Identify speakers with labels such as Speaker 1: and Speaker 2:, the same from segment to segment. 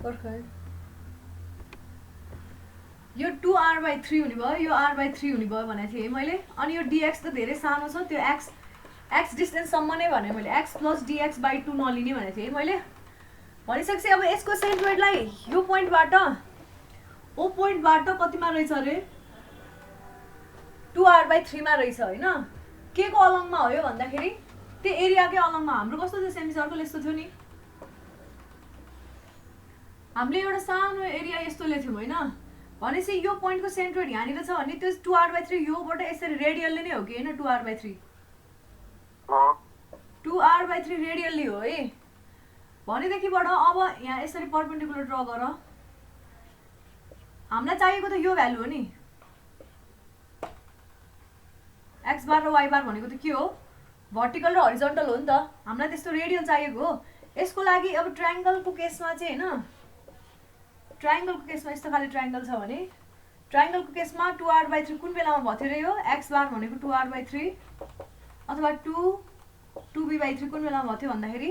Speaker 1: पर्खै यो 2r/3 हुने भयो यो r/3 हुने भयो भनेको थिएँ मैले अनि यो dx त धेरै सानो छ त्यो x डिस्टेन्स सम्म नै भने मैले x + dx/2 नलिने भनेको थिएँ मैले भनिसकेपछि अब यसको सेन्ट्रोइडलाई यो पोइन्टबाट ओ पोइन्टबाट कतिमा रहेछ अरे 2r/3 मा रहेछ हैन के को अलङमा हो यो भन्दाखेरि त्यो एरियाकै अलङमा हाम्रो कस्तो थियो सेमी सर्कल यस्तो थियो नि हामीले एउटा सानो एरिया यस्तो लेख्यौं हैन भनेपछि यो पोइन्टको सेन्ट्रोइड यहाँनिर छ भने त्यो 2r/3 योबाट यसरी रेडियलले नै हो कि हैन 2r/3 2r/3 रेडियलली हो है भनेदेखिबाट अब यहाँ यसरी परपेन्डिकुलर ड्रा गर हामीलाई चाहिएको त यो भ्यालु हो नि x बार र y बार भनेको त के हो भर्टिकल र हरिजन्टल हो नि त हामीलाई त्यस्तो रेडियल चाहिएको हो यसको लागि अब ट्रायंगलको केसमा चाहिँ हैन ट्रायंगलको केसमा यस्तो खाली ट्रायंगल छ भने ट्रायंगलको केसमा 2r/3 कुन बेलामा भयो रे यो x बार भनेको 2r/3 अथवा 2b/3 कुन बेलामा भयो भन्दाखेरि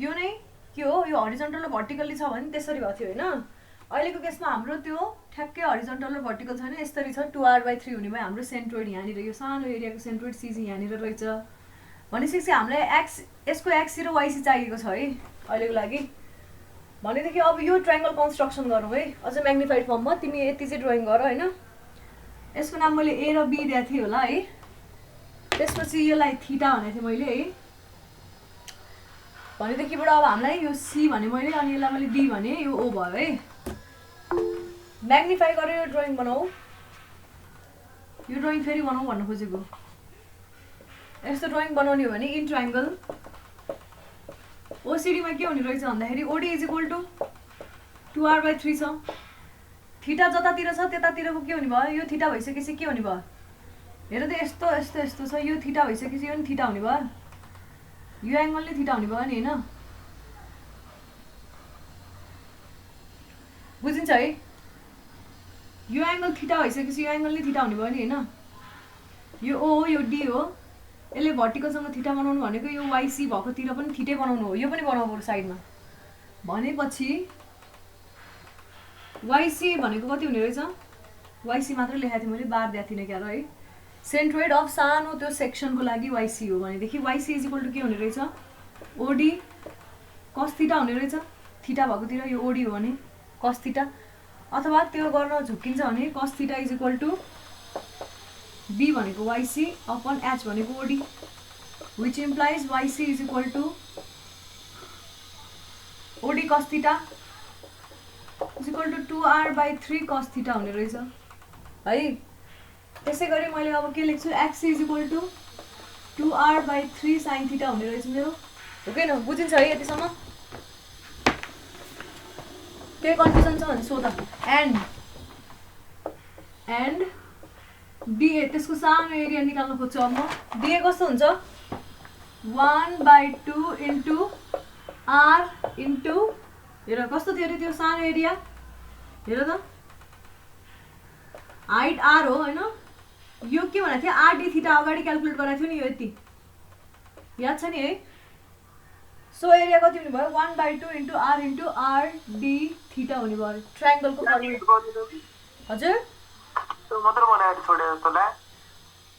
Speaker 1: यो नै के हो यो हरिजन्टल र भर्टिकली छ भने त्यसरी भयो हैन अहिलेको केसमा हाम्रो त्यो ठ्याक्कै हरिजन्टल र भर्टिकल छैन यसरी छ 2r/3 हुने भयो हाम्रो सेन्ट्रोइड यहाँनिर यो सानो एरियाको सेन्ट्रोइड cg यहाँनिर रहेछ भनेपछि हामीलाई x यसको x र y चाहिएको छ है अहिलेको लागि भनेदेखि अब यो ट्रायंगल कन्स्ट्रक्सन गरौँ है अझ म्याग्निफाइड फर्ममा तिमी यति चाहिँ ड्राइङ गर हैन यसको नाम मैले a र b दिएको थिएँ होला है त्यसपछि यसलाई थीटा भनेको थिएँ मैले है भनेदेखिबाट अब हामीलाई यो c भने मैले अनि यसलाई मैले d भने यो o भयो है म्याग्निफाई गरेर यो ड्राइङ बनाऊ यो ड्राइङ फेरि बनाऊ भन्न खोजेको यस्तो ड्राइङ बनाउने हो भने इन ट्रायंगल ओसीडी मा के हुने रहेछ भन्दाखेरि OD = 2r/3 छ थीटा जतातिर छ त्यतातिरको के हुने भयो यो थीटा भइसकेपछि के हुने भयो हेर त यस्तो यस्तो यस्तो छ यो थीटा भइसकेपछि यो नि थीटा हुने भयो यो एंगल नै थीटा हुने भयो नि हैन बुझिन्छ है यो एंगल थीटा भइसकेपछि यो एंगल नै थीटा हुने भयो नि हैन यो O हो यो D हो यसले भर्टिकलसँग थीटा बनाउनु भनेको यो YC भएकोतिर पनि थीटै बनाउनु हो यो पनि बनाउनु पर्छ साइडमा भनेपछि YC भनेको कति हुने रहेछ YC मात्र लेखेको थिएँ मैले बार दिएको थिइनँ क्या है सेन्ट्रोइड अफ सानो त्यो सेक्सनको लागि YC हो भनेदेखि YC = के हुने रहेछ OD cos थीटा हुने रहेछ थीटा भएकोतिर यो OD हो भने cos थीटा अथवा त्यो गर्न झुकिन्छ भने cos थीटा = B भनेको YC upon H भनेको OD which implies YC = OD cos theta = 2r/3 cos theta हुने रहेछ है त्यसैगरी मैले अब के लेख्छु x = 2r/3 sin theta हुने रहेछ मेरो हो कि न बुझिन्छ है यतिसम्म के कन्फ्युजन छ भने सोध एन्ड DA त्यसको सानो एरिया निकाल्न खोज्छु अब म DA कस्तो हुन्छ 1/2 * r * हेर कस्तो थियो रे त्यो सानो एरिया हेर त हाइट r हो हैन यो के भनेको थियो r d थीटा अगाडि क्याल्कुलेट गराएको थियो नि यो यति याद छ नि है सो एरिया कति हुने भयो 1/2 * r d थीटा हुने भयो ट्रायंगलको फर्मुला हजुर
Speaker 2: त्यो मात्र बनाएर छोडे जस्तो लाग्यो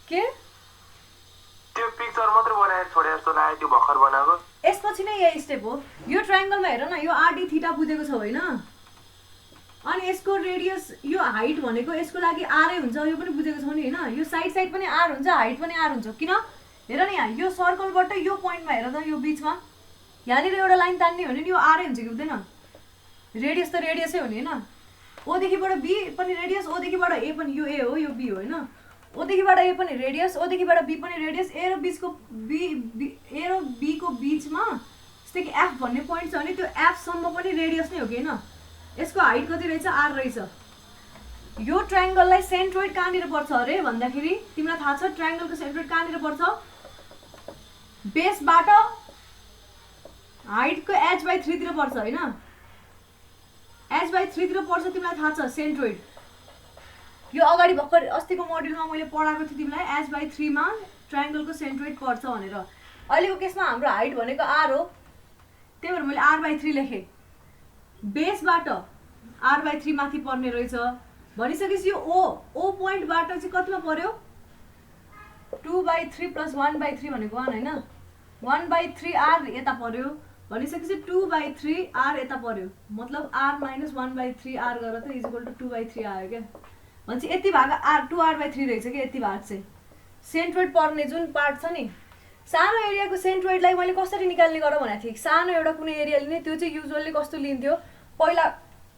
Speaker 1: के
Speaker 2: त्यो पिक्चर मात्र बनाएर छोडे जस्तो लाग्यो त्यो भर्खर बनाएको
Speaker 1: यसपछि नै यही स्टेप हो यो ट्रायंगलमा हेर न यो r d थीटा बुझेको छ हैन अनि यसको रेडियस यो हाइट भनेको यसको लागि r नै हुन्छ यो पनि बुझेको छौ नि हैन यो साइड पनि r हुन्छ हाइट पनि r हुन्छ किन हेर न यहाँ यो सर्कलबाट यो पोइन्टमा हेर त यो बीचमा यहाँनिर एउटा लाइन तान्ने हो भने यो r नै हुन्छ कि हुँदैन रेडियस त रेडियसै हो नि हैन O देखिबाट B पनि रेडियस O देखिबाट A पनि यो A हो यो B हो हैन O देखिबाट A पनि रेडियस O देखिबाट B पनि रेडियस A र B को बीचमा जस्तै कि F भन्ने पोइन्ट छ भने त्यो F सम्म पनि रेडियस नै हो कि हैन यसको हाइट कति रहेछ r रहेछ यो ट्रायंगललाई सेन्ट्रोइड कहाँनिर पर्छ अरे भन्दाखेरि तिमीलाई थाहा छ ट्रायंगलको सेन्ट्रोइड कहाँनिर पर्छ बेसबाट हाइटको h/3 तिर पर्छ हैन h/3 तिर पर्छ तिमीलाई थाहा छ सेन्ट्रोइड यो अगाडि भर्खर अस्तिको मोड्युलमा मैले पढाएको थिएँ तिमीलाई h/3 मा ट्रायंगलको सेन्ट्रोइड पर्छ भनेर अहिलेको केसमा हाम्रो हाइट भनेको r हो त्यही भएर मैले r/3 लेखे बेसबाट r/3 माथि पर्ने रहेछ भनिसकेपछि यो ओ पोइन्टबाट चाहिँ कतिमा पर्यो 2/3 + 1/3 भनेको 1 हैन 1/3 r यता पर्यो भनिसकेपछि 2/3 r यता पर्यो मतलब r - 1/3 r गरेर त = 2/3 आयो क्या भन्छ यति भाग r 2r/3 रहेछ कि यति भाग चाहिँ सेन्ट्रोइड पर्ने जुन पार्ट छ नि सानो एरियाको सेन्ट्रोइडलाई मैले कसरी निकाल्ने गर भनेको थिएँ सानो एउटा कुनै एरिया लिने त्यो चाहिँ युजुअली कस्तो लिन्थ्यो पहिला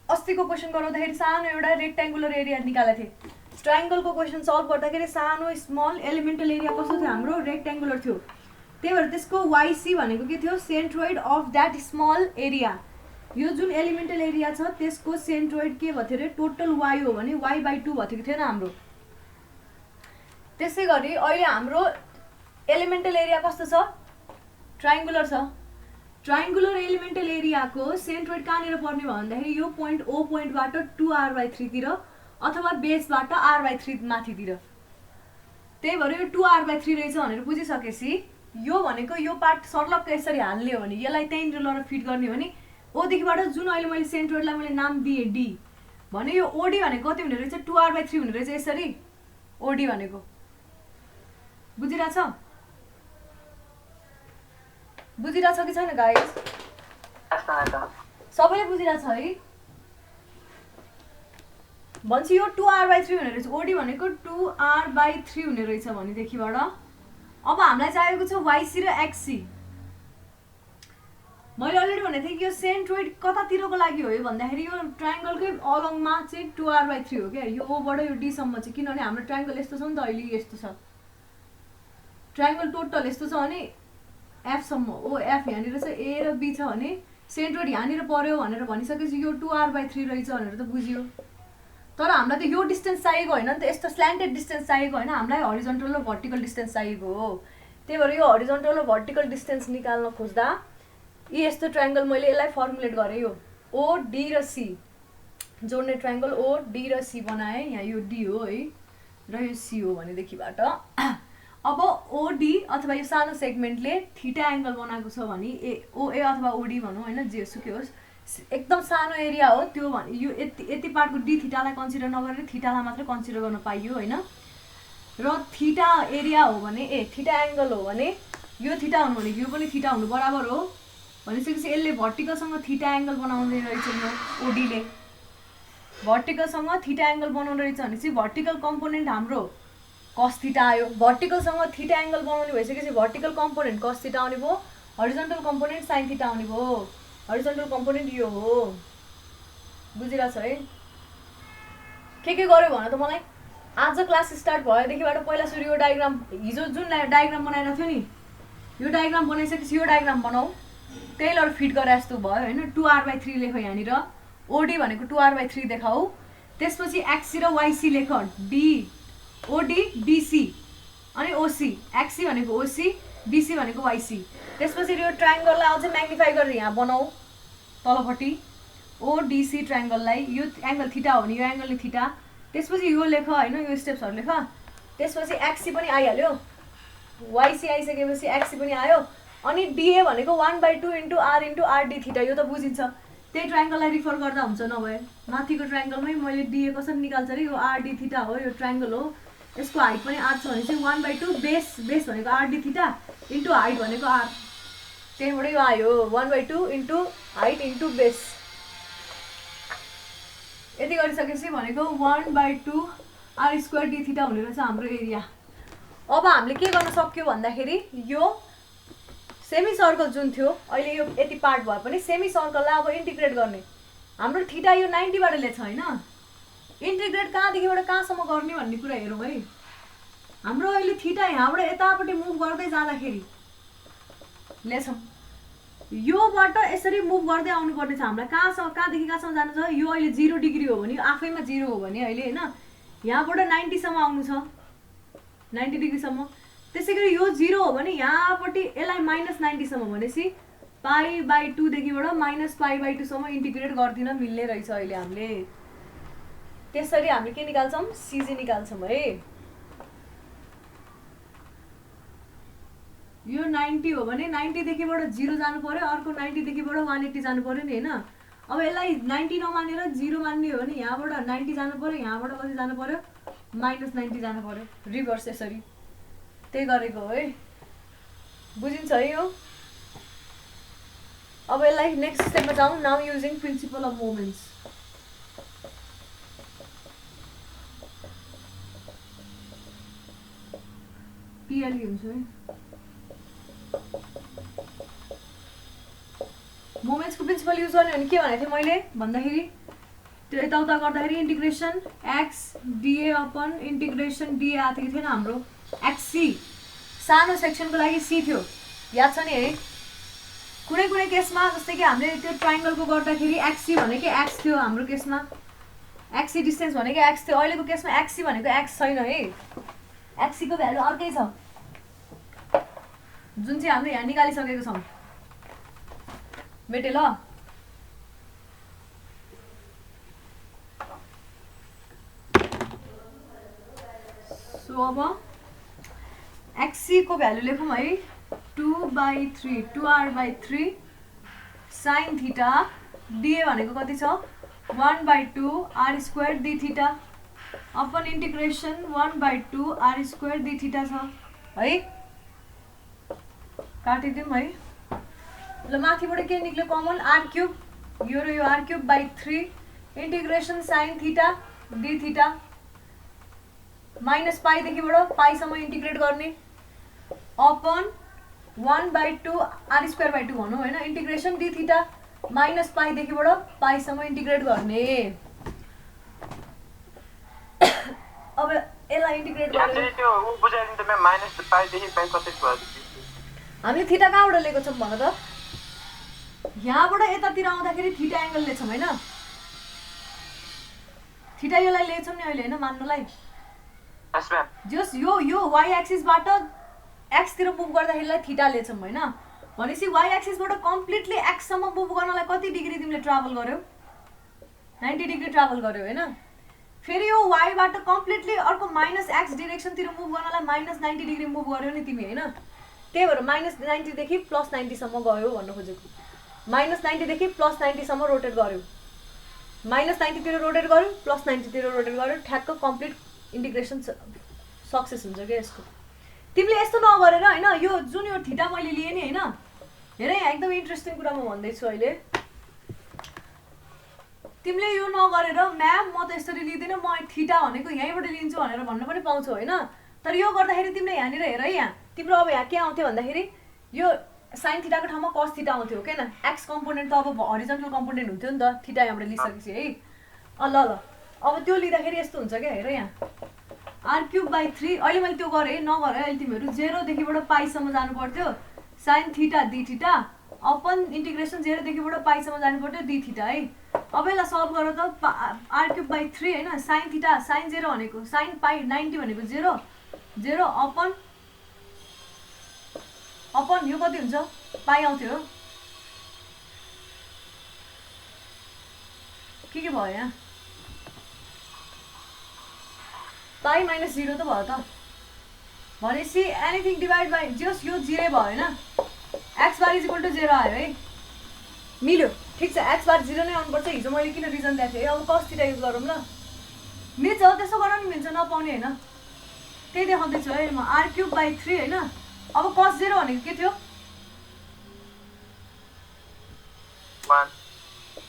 Speaker 1: अस्तिको क्वेसन गराउँदाखेरि सानो एउटा रेक्ट्याङ्गुलर एरिया निकालेको थिएँ ट्रायङ्गलको क्वेसन सल्भ गर्दाखेरि सानो स्मल एलिमेन्टल एरिया कस्तो थियो हाम्रो रेक्ट्याङ्गुलर थियो त्यही भएर त्यसको YC भनेको के थियो centroid of that small area यो जुन एलिमेन्टल एरिया छ त्यसको सेन्ट्रोइड के भयो अरे टोटल y हो भने y/2 भएको थिएन हाम्रो त्यसै गरी अहिले हाम्रो एलिमेन्टल एरिया कस्तो छ ट्रायङ्गुलर छ ट्रायङ्गुलर एलिमेन्टल एरियाको सेन्ट्रोइड कहाँनिर पर्ने भयो भन्दाखेरि यो पोइन्ट O पोइन्टबाट 2r/3 तिर अथवा बेसबाट r/3 माथितिर त्यही भएर यो 2r/3 रहेछ भनेर बुझिसकेपछि यो भनेको यो पार्ट सर्लक्क यसरी हाल्ने हो भने यसलाई त्यहीँनिर लगेर फिट गर्ने हो भने O देखिबाट जुन अहिले मैले सेन्ट्रोइडलाई मैले नाम दिएँ D भने यो OD भनेको कति हुने रहेछ 2r/3 हुने रहेछ यसरी OD भनेको बुझिरहेछ कि छैन गाइस सबैले बुझिरहेछ है भन्छ यो 2r/3 हुने रहेछ OD भनेको 2r/3 हुने रहेछ भनेदेखिबाट अब हामीलाई चाहिएको छ YC र XC मैले अलरेडी भनेको थिएँ कि यो सेन्ट्रोइड कतातिरको लागि हो यो भन्दाखेरि यो ट्रायङ्गलकै अलङमा चाहिँ 2r/3 हो क्या यो O बाट यो D सम्म चाहिँ किनभने हाम्रो ट्रायङ्गल यस्तो छ नि त अहिले यस्तो छ ट्रायङ्गल टोटल यस्तो छ भने F सम्म O F यहाँनिर छ A र B छ भने सेन्ट्रोइड यहाँनिर पर्यो भनेर भनिसकेपछि यो 2r/3 रहेछ भनेर त बुझियो तर हामीलाई त यो डिस्टेन्स चाहिएको होइन नि त यस्तो स्ल्यान्टेड डिस्टेन्स चाहिएको होइन हामीलाई हरिजन्टल र भर्टिकल डिस्टेन्स चाहिएको हो त्यही भएर यो हरिजन्टल र भर्टिकल डिस्टेन्स निकाल्न खोज्दा यी यस्तो ट्रायङ्गल मैले यसलाई फर्मुलेट गरेँ यो OD र C जोड्ने ट्रायङ्गल OD र C बनाएँ यहाँ यो D हो है र यो C हो भनेदेखिबाट अब OD अथवा यो सानो सेगमेन्टले थीटा एङ्गल बनाएको छ भने OA अथवा OD भनौँ होइन जेसुकै होस् एकदम सानो एरिया हो त्यो भने यो यति पार्टको D थीटालाई कन्सिडर नगरेर थीटालाई मात्रै कन्सिडर गर्न पाइयो होइन र थीटा एरिया हो भने थीटा एङ्गल हो भने यो थीटा हुनु भने यो पनि थीटा हुनु बराबर हो भनिसकेपछि यसले भर्टिकलसँग थीटा एङ्गल बनाउने रहेछ यो OD ले भर्टिकलसँग थीटा एङ्गल बनाउने रहेछ भनेपछि भर्टिकल कम्पोनेन्ट हाम्रो cos थीटा आयो भर्टिकलसँग थीटा एङ्गल बनाउने भइसकेपछि भर्टिकल कम्पोनेन्ट cos थीटा आउने भयो हरिजन्टल कम्पोनेन्ट sin थीटा आउने भयो हरिजन्टल कम्पोनेन्ट यो हो बुझिरहेछ है के गर्यो भन त मलाई आज क्लास स्टार्ट भएदेखिबाट पहिला सुरु यो डायग्राम हिजो जुन डायग्राम बनाएर थियो नि यो डायग्राम बनाइसकेपछि यो डायग्राम बनाऊ त्यही लर फिट गरे जस्तो भयो होइन 2r/3 लेख यहाँनिर OD भनेको 2r/3 देखाऊ त्यसपछि XC र YC लेख D OD DC अनि OC XC भनेको OC DC भनेको YC त्यसपछि यो ट्रायङ्गललाई अझै म्याग्निफाई गरेर यहाँ बनाऊ तलपट्टि ODC ट्रायङ्गललाई यो एङ्गल थीटा हो भने यो एङ्गलले थीटा त्यसपछि यो लेख होइन यो स्टेप्सहरू लेख त्यसपछि XC पनि आइहाल्यो YC आइसकेपछि XC पनि आयो अनि DA भनेको 1/2 * R * RD थीटा यो त बुझिन्छ त्यही ट्रायङ्गललाई रिफर गर्दा हुन्छ नभए माथिको ट्रायङ्गलमै मैले DA कसरी निकाल्छ अरे यो RD थीटा हो यो ट्रायङ्गल हो यसको हाइट पनि R छ भने चाहिँ 1/2 बेस भनेको RD थीटा * हाइट भनेको R त्यहीबाट यो आयो 1/2 हाइट बेस यति गरिसकेपछि भनेको 1/2 R² D थीटा हुने रहेछ हाम्रो एरिया अब हामीले के गर्न सक्यो भन्दाखेरि यो सेमी सर्कल जुन थियो अहिले यो यति पार्ट भए पनि सेमी सर्कललाई अब इन्टिग्रेट गर्ने हाम्रो थीटा यो 90 बाट लेछ हैन इन्टिग्रेट कहाँदेखिबाट कहाँसम्म गर्ने भन्ने कुरा हेरौँ है हाम्रो अहिले थीटा यहाँबाट यतापट्टि मुभ गर्दै जाँदाखेरि लेछौँ योबाट यसरी मुभ गर्दै आउनु पर्ने छ हामीलाई कहाँदेखि कहाँसम्म जानु छ यो अहिले 0 डिग्री हो भने आफैमा 0 हो भने अहिले हैन यहाँबाट 90 सम्म आउनु छ 90 डिग्री सम्म त्यसैगरी यो 0 हो भने यहाँपट्टि यसलाई -90 सम्म भनेसी π/2 देखिबाट -π/2 सम्म इन्टिग्रेट गर्दिन मिल्ने रहेछ अहिले हामीले त्यसरी हामीले के निकाल्छौं CG निकाल्छौं है यो 90 हो भने 90 देखिबाट 0 जानु पर्यो अर्को 90 देखिबाट 180 जानु पर्यो नि हैन अब यसलाई 90 नमानेर 0 मान्ने हो भने यहाँबाट 90 जानु पर्यो, यहाँबाट कति जानु पर्यो -90 जानु पर्यो, रिभर्स यसरी त्यही गरेको हो है। बुझिन्छ है यो। अब यसलाई नेक्स्ट स्टेपमा जाउँ। Now using principle of moments. पिएलई हुन्छ है। मोमेन्ट्सको प्रिन्सिपल युज गर्ने भने के भनेको थिएँ मैले भन्दाखेरि त्यो यताउता गर्दाखेरि integration x dA upon integration डिए आएको थियो कि थिएन हाम्रो एक्ससी। सानो सेक्सनको लागि सी थियो, याद छ नि है। कुनै कुनै केसमा जस्तै कि हामीले त्यो ट्राइङ्गलको गर्दाखेरि एक्ससी भनेको एक्स थियो हाम्रो केसमा, एक्ससी डिस्टेन्स भनेको एक्स थियो। अहिलेको केसमा एक्ससी भनेको एक्स छैन है, एक्ससीको भ्यालु अर्कै छ जुन चाहिँ हामीले यहाँ निकालिसकेको छौँ। मेटे ल। सो अब एक्ससी को भ्यालु लेखौँ है 2/3 2r/3 साइन थीटा डिए भनेको कति छ 1/2 r² d theta upon integration 1/2 r² d theta छ है। काटिदिउँ है। ल माथिबाट के निक्ल्यो कमन r³ यो र यो r³/3 integration sine theta d theta minus pi देखिबाट पाईसम्म इन्टिग्रेट गर्ने अपन 1/2 r²/2 भनौँ होइन। Integration d theta minus pi देखिबाट पाईसम्म इन्टिग्रेट गर्ने। अब यसलाई इन्टिग्रेट गर्ने
Speaker 2: त्यो उ बुझाइदिनु त म्याम माइनस पाई देखि पाई कति भयो?
Speaker 1: हामीले थीटा कहाँबाट लिएको छौँ भन त? यहाँबाट यतातिर आउँदाखेरि थीटा एंगल लिएछौँ हैन। थीटा योलाई लिएछौँ नि अहिले हैन मान्नुलाई।
Speaker 2: यस म्याम।
Speaker 1: जस यो y एक्सिसबाट x तिर मुभ गर्दाखेरिलाई थीटा लिएछौँ हैन। भनेपछि y एक्सिसबाट कम्प्लिटली x सम्म मुभ गर्नलाई कति डिग्री तिमीले ट्राभल गर्यौ? 90 डिग्री ट्राभल गर्यौ हैन। फेरि यो y बाट कम्प्लिटली अर्को -x डाइरेक्सन तिर मुभ गर्नलाई -90 डिग्री मुभ गर्यौ नि तिमी हैन। त्यही भएर -90 देखि +90 सम्म गयो भन्न खोजेको। -90 देखि +90 सम्म रोटेट गर्यो, -90 तिर रोटेट गर्यो, +90 तिर रोटेट गर्यो, ठ्याक्क कम्प्लिट इन्टिग्रेसन सक्सेस हुन्छ के यसको। तिमीले यस्तो नगरेर हैन यो जुन यो थीटा मैले लिए नि हैन। हेर यहाँ एकदम इन्ट्रेस्टिङ कुरा म भन्दै छु अहिले। तिमीले यो नगरेर म्याम म त यसरी लिदिन म थीटा भनेको यहीँबाट लिन्छु भनेर भन्न पनि पाउँछौ हैन। तर यो गर्दाखेरि तिमीले यहाँनिर हेर है यहाँ तिम्रो अब यहाँ के आउँथ्यो भन्दाखेरि यो साइन थीटाको ठाउँमा कस थीटा आउँथ्यो के न। एक्स कम्पोनेन्ट त अब हरिजन्टल कम्पोनेन्ट हुन्थ्यो नि त थीटा यहाँबाट लिइसकेपछि है। ल अब त्यो लिँदाखेरि यस्तो हुन्छ क्या। हेर यहाँ r³/3 अहिले मैले त्यो गरेँ नगरे अहिले तिमीहरू 0 देखिबाट पाईसम्म जानु पर्थ्यो sign theta d theta upon integration 0 देखिबाट पाईसम्म जानु पर्थ्यो d थीटा है। अब यसलाई सल्भ गर त r³/3 हैन। साइन थीटा साइन 0 भनेको साइन पाई 90 भनेको 0 0 अपन यो कति हुन्छ पाई आउँथ्यो के भयो यहाँ पाई -0 त भयो त। भनेपछि एनीथिङ डिभाइड बाई जस्ट यो 0 भयो हैन। x bar is equal to 0 आयो है। मिल्यो ठीक छ। x बार 0 नै आउनुपर्छ। हिजो मैले किन रिजन दिएको थिएँ अब cos थीटा युज गरौँ ल। मिल्छ त्यसो गर्न नि मिल्छ नपाउने हैन। त्यही देखाउँदैछु है म r³/3 हैन। अब cos 0 भनेको के थियो
Speaker 2: 1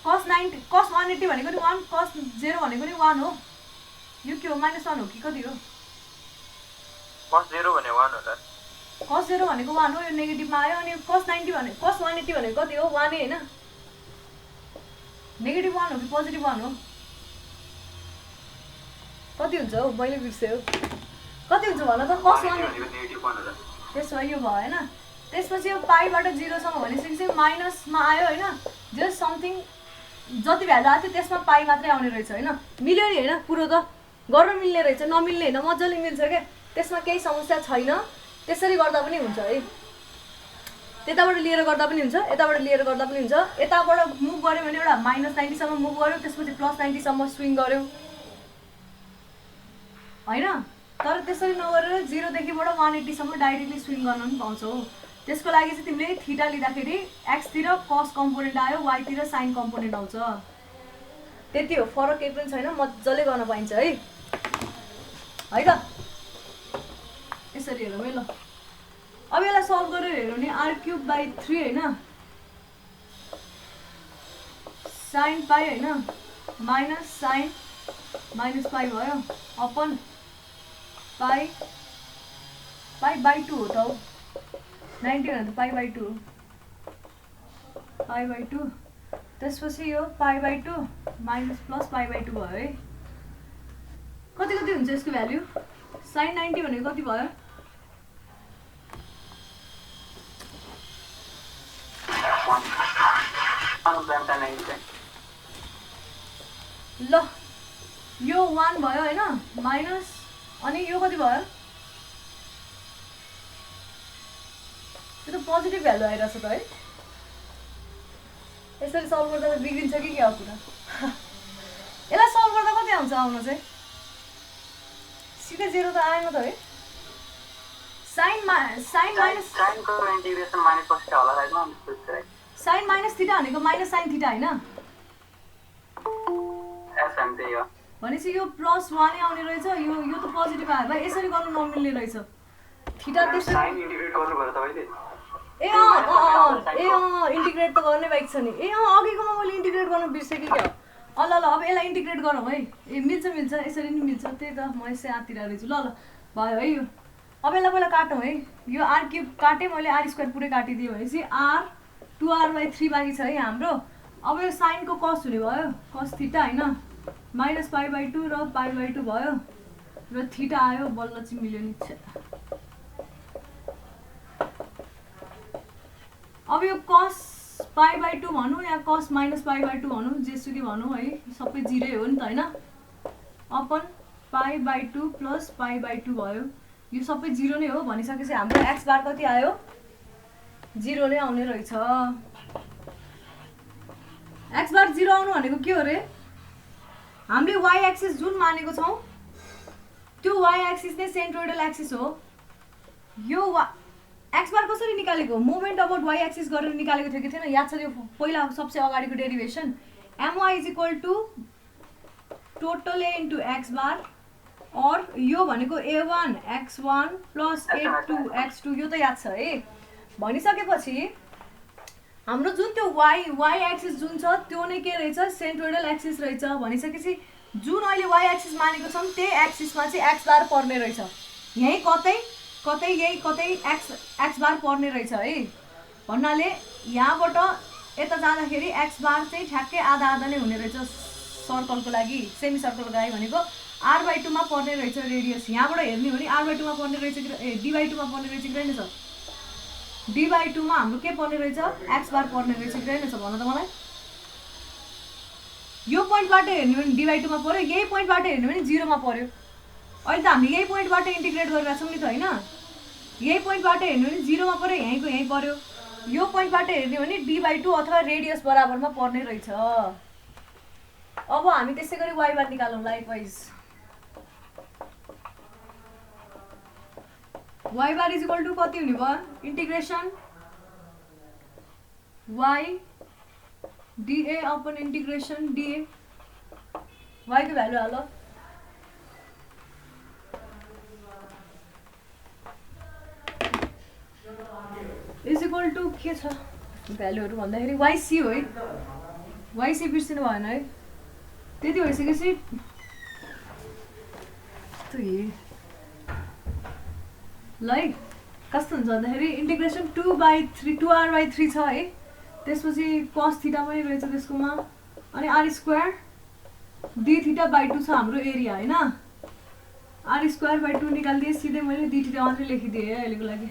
Speaker 1: cos 90 cos 180 भनेको नि 1 cos 0 भनेको नि 1 हो। यो के हो -1 हो कि कति हो?
Speaker 2: cos 0 भने 1 हो त।
Speaker 1: cos 0 भनेको 1 हो। यो नेगेटिभमा आयो अनि cos 90 भने cos 180 भनेको कति हो 1 हैन। नेगेटिभ 1 हो कि पोजिटिभ 1 हो? कति हुन्छ हौ मैले बिर्सेँ। कति हुन्छ भन त cos 1
Speaker 2: भनेको नेगेटिभ 1 हो त।
Speaker 1: त्यसो यो भयो हैन। त्यसपछि यो पाईबाट 0 सम्म भनेपछि माइनसमा आयो हैन। जस्ट समथिङ जति भ्यालु आएको थियो त्यसमा पाई मात्रै आउने रहेछ हैन। मिल्यो नि हैन पुरो त गर्न मिल्ने रहेछ नमिल्ने हैन मज्जाले मिल्छ क्या। त्यसमा केही समस्या छैन। त्यसरी गर्दा पनि हुन्छ है। त्यताबाट लिएर गर्दा पनि हुन्छ यताबाट लिएर गर्दा पनि हुन्छ। यताबाट मुभ गर्यो भने एउटा -90 सम्म मुभ गर्यो त्यसपछि +90 सम्म स्विङ गर्यो हैन। तर त्यसरी नगरेर 0 देखिबाट 180 सम्म डाइरेक्टली स्विङ गर्न पनि पाउँछौ। त्यसको लागि चाहिँ तिमीले थीटा लिँदाखेरि x तिर cos कम्पोनेन्ट आयो, y तिर sin कम्पोनेन्ट आउँछ। त्यति हो, फरक केही पनि छैन, मजाले गर्न पाइन्छ है त। यसरी हेरौँ है ल। अब यसलाई सल्भ गरेर हेरौँ नि, r³/3 हैन, sin पाई हैन, माइनस sin माइनस पाई भयो अपन पाई/2 हो त हौ, 90 भन्दा पाई/2 पाई/2। त्यसपछि यो पाई/2 माइनस प्लस पाई/2 भयो है। कति हुन्छ यसको भ्याल्यु? sin 90 भनेको कति भयो? ल यो 1 भयो हैन, माइनस अनि यो कति भयो? यो त पोजिटिभ भ्यालु आइरहेछ त है। यसरी सल्भ गर्दा त बिग्रिन्छ कि क्या हो कुरा। यसलाई सल्भ गर्दा कति आउँछ? आउन चाहिँ सिधै 0 त आएन त है। sin minus sin minus theta भनेको माइनस sin थीटा हैन? भनेपछि यो प्लस 1 नै आउने रहेछ। यो त पोजिटिभ आयो भाइ, यसरी गर्नु नमिल्ने रहेछ। थीटा त्यसरी
Speaker 2: इन्टिग्रेट गर्नु पर्यो तपाईले।
Speaker 1: इन्टिग्रेट त गर्नै बाइक छ नि। अघिकोमा मैले इन्टिग्रेट गर्न बिर्सेँ कि क्या। ल अब यसलाई इन्टिग्रेट गरौँ है। मिल्छ यसरी नि मिल्छ। त्यही त म यसै आतिर रहेछु। ल भयो है यो। अब यसलाई पहिला काटौँ है। यो r³ काटेँ मैले, r² पुरै काटिदिएँ भनेपछि r2r/3 बाँकी छ है हाम्रो। अब यो साइनको कस हुने भयो, cos थीटा हैन, माइनस पाई/2 र पाई/2 भयो र थीटा आयो। बल्ल चाहिँ मिल्यो नि। अब यो cos पाई/2 भनौँ या cos माइनस पाई/2 भनौँ, जेसुकै भनौँ है, सबै 0 हो नि त हैन। अपन पाई/2 प्लस पाई/2 भयो। यो सबै 0 नै हो भनिसकेपछि हाम्रो x बार कति आयो? 0 नै आउने रहेछ। x बार 0 आउनु भनेको के हो रे? हामीले y एक्सिस जुन मानेको छौँ त्यो y एक्सिस नै सेन्ट्रोइडल एक्सिस हो। यो x बार कसरी निकालेको? मोमेन्ट अबाउट y एक्सिस गरेर निकालेको थियो कि थिएन? याद छ यो पहिला सबसे अगाडिको derivation. my = total a * x बार और यो भनेको a1 x1 + a2 x2। यो त याद छ है। भनिसकेपछि हाम्रो जुन त्यो y एक्सिस जुन छ त्यो नै के रहेछ? सेन्ट्रोइडल एक्सिस रहेछ। भनिसकेपछि जुन अहिले y एक्सिस मानेको छौँ त्यही एक्सिसमा चाहिँ x बार पर्ने रहेछ। यही कतै x बार पर्ने रहेछ है। भन्नाले यहाँबाट यता जाँदाखेरि x बार चाहिँ ठ्याक्कै आधा नै हुने रहेछ सर्कलको लागि, सेमी सर्कलको लागि भनेको r/2 मा पर्ने रहेछ रेडियस। यहाँबाट हेर्ने हो नि r/2 मा पर्ने रहेछ कि d/2 मा पर्ने रहेछ कि रहेनछ? d/2 मा हाम्रो के पर्ने रहेछ? x बार पर्ने रहेछ कि रहेनछ भन त मलाई। यो पोइन्टबाट हेर्ने हो भने d/2 मा पर्यो, यही पोइन्टबाट हेर्ने हो भने 0 मा पर्यो। अहिले त हामीले यही पोइन्टबाट इन्टिग्रेट गरिरहेको छौँ नि त हैन? यही पोइन्टबाट हेर्ने हो भने 0 मा पर्यो, यहीँको यहीँ पर्यो। यो पोइन्टबाट हेर्ने हो भने d/2 अथवा रेडियस बराबरमा पर्ने रहेछ। अब हामी त्यसै गरी y बार निकालौँ लाइकवाइज। y बार = कति हुने भयो? Integration y dA upon integration dA। y को भ्यालु हाल। = के छ भ्यालुहरू भन्दाखेरि yc हो है। yc बिर्सिनु भएन है। त्यति भइसकेपछि ल है कस्तो हुन्छ भन्दाखेरि इन्टिग्रेसन 2r/3 छ है। त्यसपछि cos थीटा पनि रहेछ त्यसकोमा, अनि r² d/2 छ हाम्रो एरिया हैन। r²/2 निकालिदिएँ, सिधै मैले d थीटा मात्रै लेखिदिएँ है अहिलेको लागि।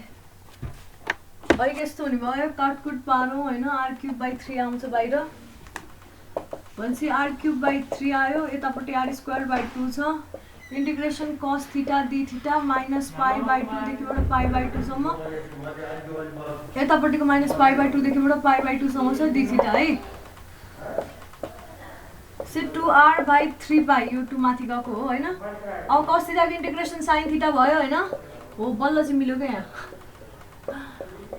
Speaker 1: अहिले यस्तो हुने भयो, काटकुट पारौँ हैन। r³/3 आउँछ बाहिर भनेपछि r³/3 आयो। यतापट्टि r²/2 छ। Integration cos theta d minus पाई/2 देखिबाट पाई/2 सम्म, यतापट्टिको माइनस पाई/2 देखिबाट पाई/2 सम्म छ d है। से 2r/3 पाई, यो 2 माथि गएको हो हैन। अब cos थीटाको इन्टिग्रेसन sin थीटा भयो हैन। हो बल्ल चाहिँ मिल्यो क्या यहाँ।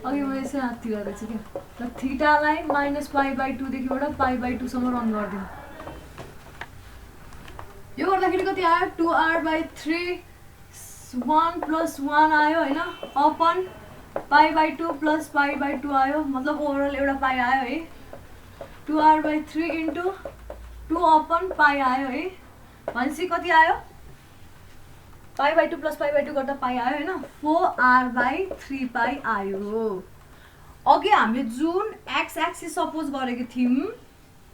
Speaker 1: अघि मैले यसै हात्ती गरेको छु क्या र थीटालाई -π/2 देखिबाट π/2 सम्म रन गरिदिउँ यो गर्दाखेरि कति आयो 2r/3 1 + 1 आयो हैन अपन π/2 + π/2 आयो मतलब ओभरअल एउटा पाइ आयो है 2r/3 इन्टु 2/π आयो है भनेपछि कति आयो π/2 + π/2 गर्दा पाइ आयो हैन 4r/3π आयो अघि हामीले जुन x एक्सिस सपोज गरेको थियौं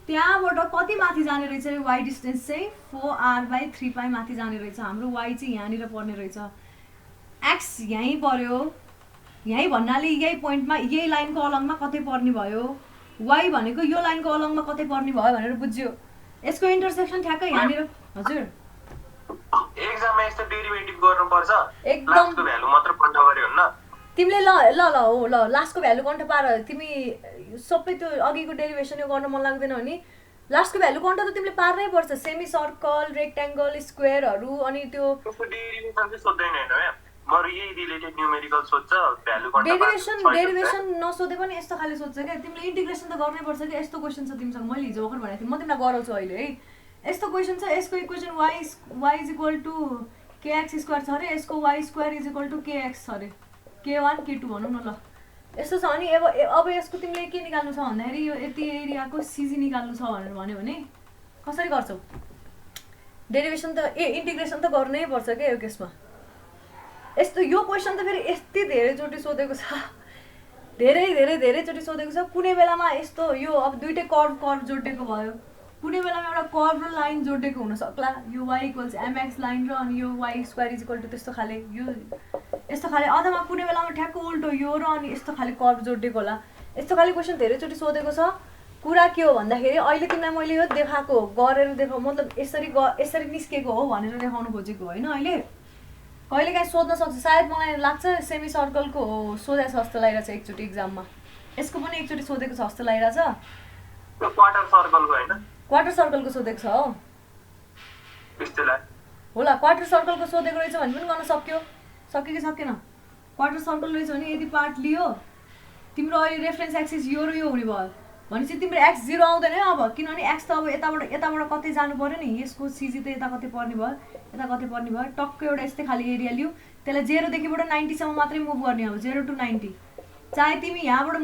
Speaker 1: त्यहाँबाट कति माथि जाने रहेछ y डिस्टेन्स चाहिँ 4r/3π माथि जाने रहेछ हाम्रो y चाहिँ यहाँनिर पर्ने रहेछ x यही पर्यो यही भन्नाले यही पोइन्टमा यही लाइनको अलङमा कतै पर्ने भयो y भनेको यो लाइनको अलङमा कतै पर्ने भयो भनेर बुझ्यो यसको इन्टरसेक्सन ठ्याक्कै यहाँनिर हजुर
Speaker 2: एक्जाममा यस्तो डेरिभेटिभ गर्नुपर्छ
Speaker 1: एकदम
Speaker 2: लास्टको भ्यालु मात्र पढ्न पर्यो हैन
Speaker 1: तिमीले ल लास्टको भ्यालु कन्ट पार तिमी सबै त्यो अघिको डेरिभेसन यो गर्न मन लाग्दैन भने लास्टको भ्यालु कन्ट त तिमीले पार्नै पर्छ सेमी सर्कल रेक्ट्याङ्गल स्क्वायरहरु अनि त्यो
Speaker 2: त्यसको डेरिभेसन चाहिँ सोध्दैन हैन म्याम म यही रिलेटेड न्यूमेरिकल सोध्छ भ्यालु कन्ट
Speaker 1: डेरिभेसन नसोधे पनि यस्तो खाली सोध्छ क्या तिमीले इन्टिग्रेसन त गर्नै पर्छ कि यस्तो क्वेशन छ तिमीसँग मैले हिजो भर्खर भनेको थिएँ म तिमीलाई गराउँछु अहिले है यस्तो क्वेशन छ यसको इक्वेसन y = kx² छ अरे यसको y² = kx छ अरे k1 k2 भनौँ न ल यस्तो छ अनि अब यसको तिमीले के निकाल्नु छ भन्दाखेरि यो यति एरियाको सीजी निकाल्नु छ भनेर भन्यो भने कसरी गर्छौ डेरिभेसन त इन्टिग्रेसन त गर्नै पर्छ के यो केसमा यस्तो यो क्वेशन त फेरि यति धेरै चोटि सोधेको छ धेरै चोटि सोधेको छ कुनै बेलामा यस्तो यो अब दुईटै कर्व जोडेको भयो कुनै बेलामा एउटा कर्व र लाइन जोडेको हुन सक्ला यो y = mx लाइन र अनि यो y² = त्यस्तो खाले यो यस्तो खाले अथवा कुनै बेलामा ठ्याक्क उल्टो यो र अनि यस्तो खाले कर्व जोडेको होला यस्तो खाले क्वेशन धेरै चोटि सोधेको छ कुरा के हो भन्दाखेरि अहिले तिमीलाई मैले यो देखाएको गरेर देखाउ मतलब यसरी निस्केको हो भनेर देखाउन खोजेको होइन अहिले कहिलेकाहीँ सोध्न सक्छ सायद मलाई लाग्छ सेमी सर्कलको सोधे जस्तो लागिरहेछ एकचोटि एक्जाममा यसको पनि एकचोटि सोधेको छ जस्तो लागिरहेछ
Speaker 2: क्वार्टर सर्कलको हैन
Speaker 1: क्वार्टर सर्कलको सोधेको छ हो
Speaker 2: त्यस्तैलाई
Speaker 1: होला क्वार्टर सर्कलको सोधेको रहेछ भने पनि गर्न सक्यो कि सकेन क्वार्टर सर्कल रहेछ भने यदि पार्ट लियो तिम्रो अहिले रेफरेन्स एक्सिस यो र यो हुने भयो भनेपछि तिम्रो x 0 आउँदैन है अब किनभने x त अब यताबाट कतै जानु पर्यो नि यसको सीजी त यता कतै पर्ने भयो टक्क एउटा यस्तै खाली एरिया लियो त्यसलाई 0 देखिबाट 90 सम्म मात्रै मुभ गर्ने हो 0 to 90 चाहे तिमी यहाँबाट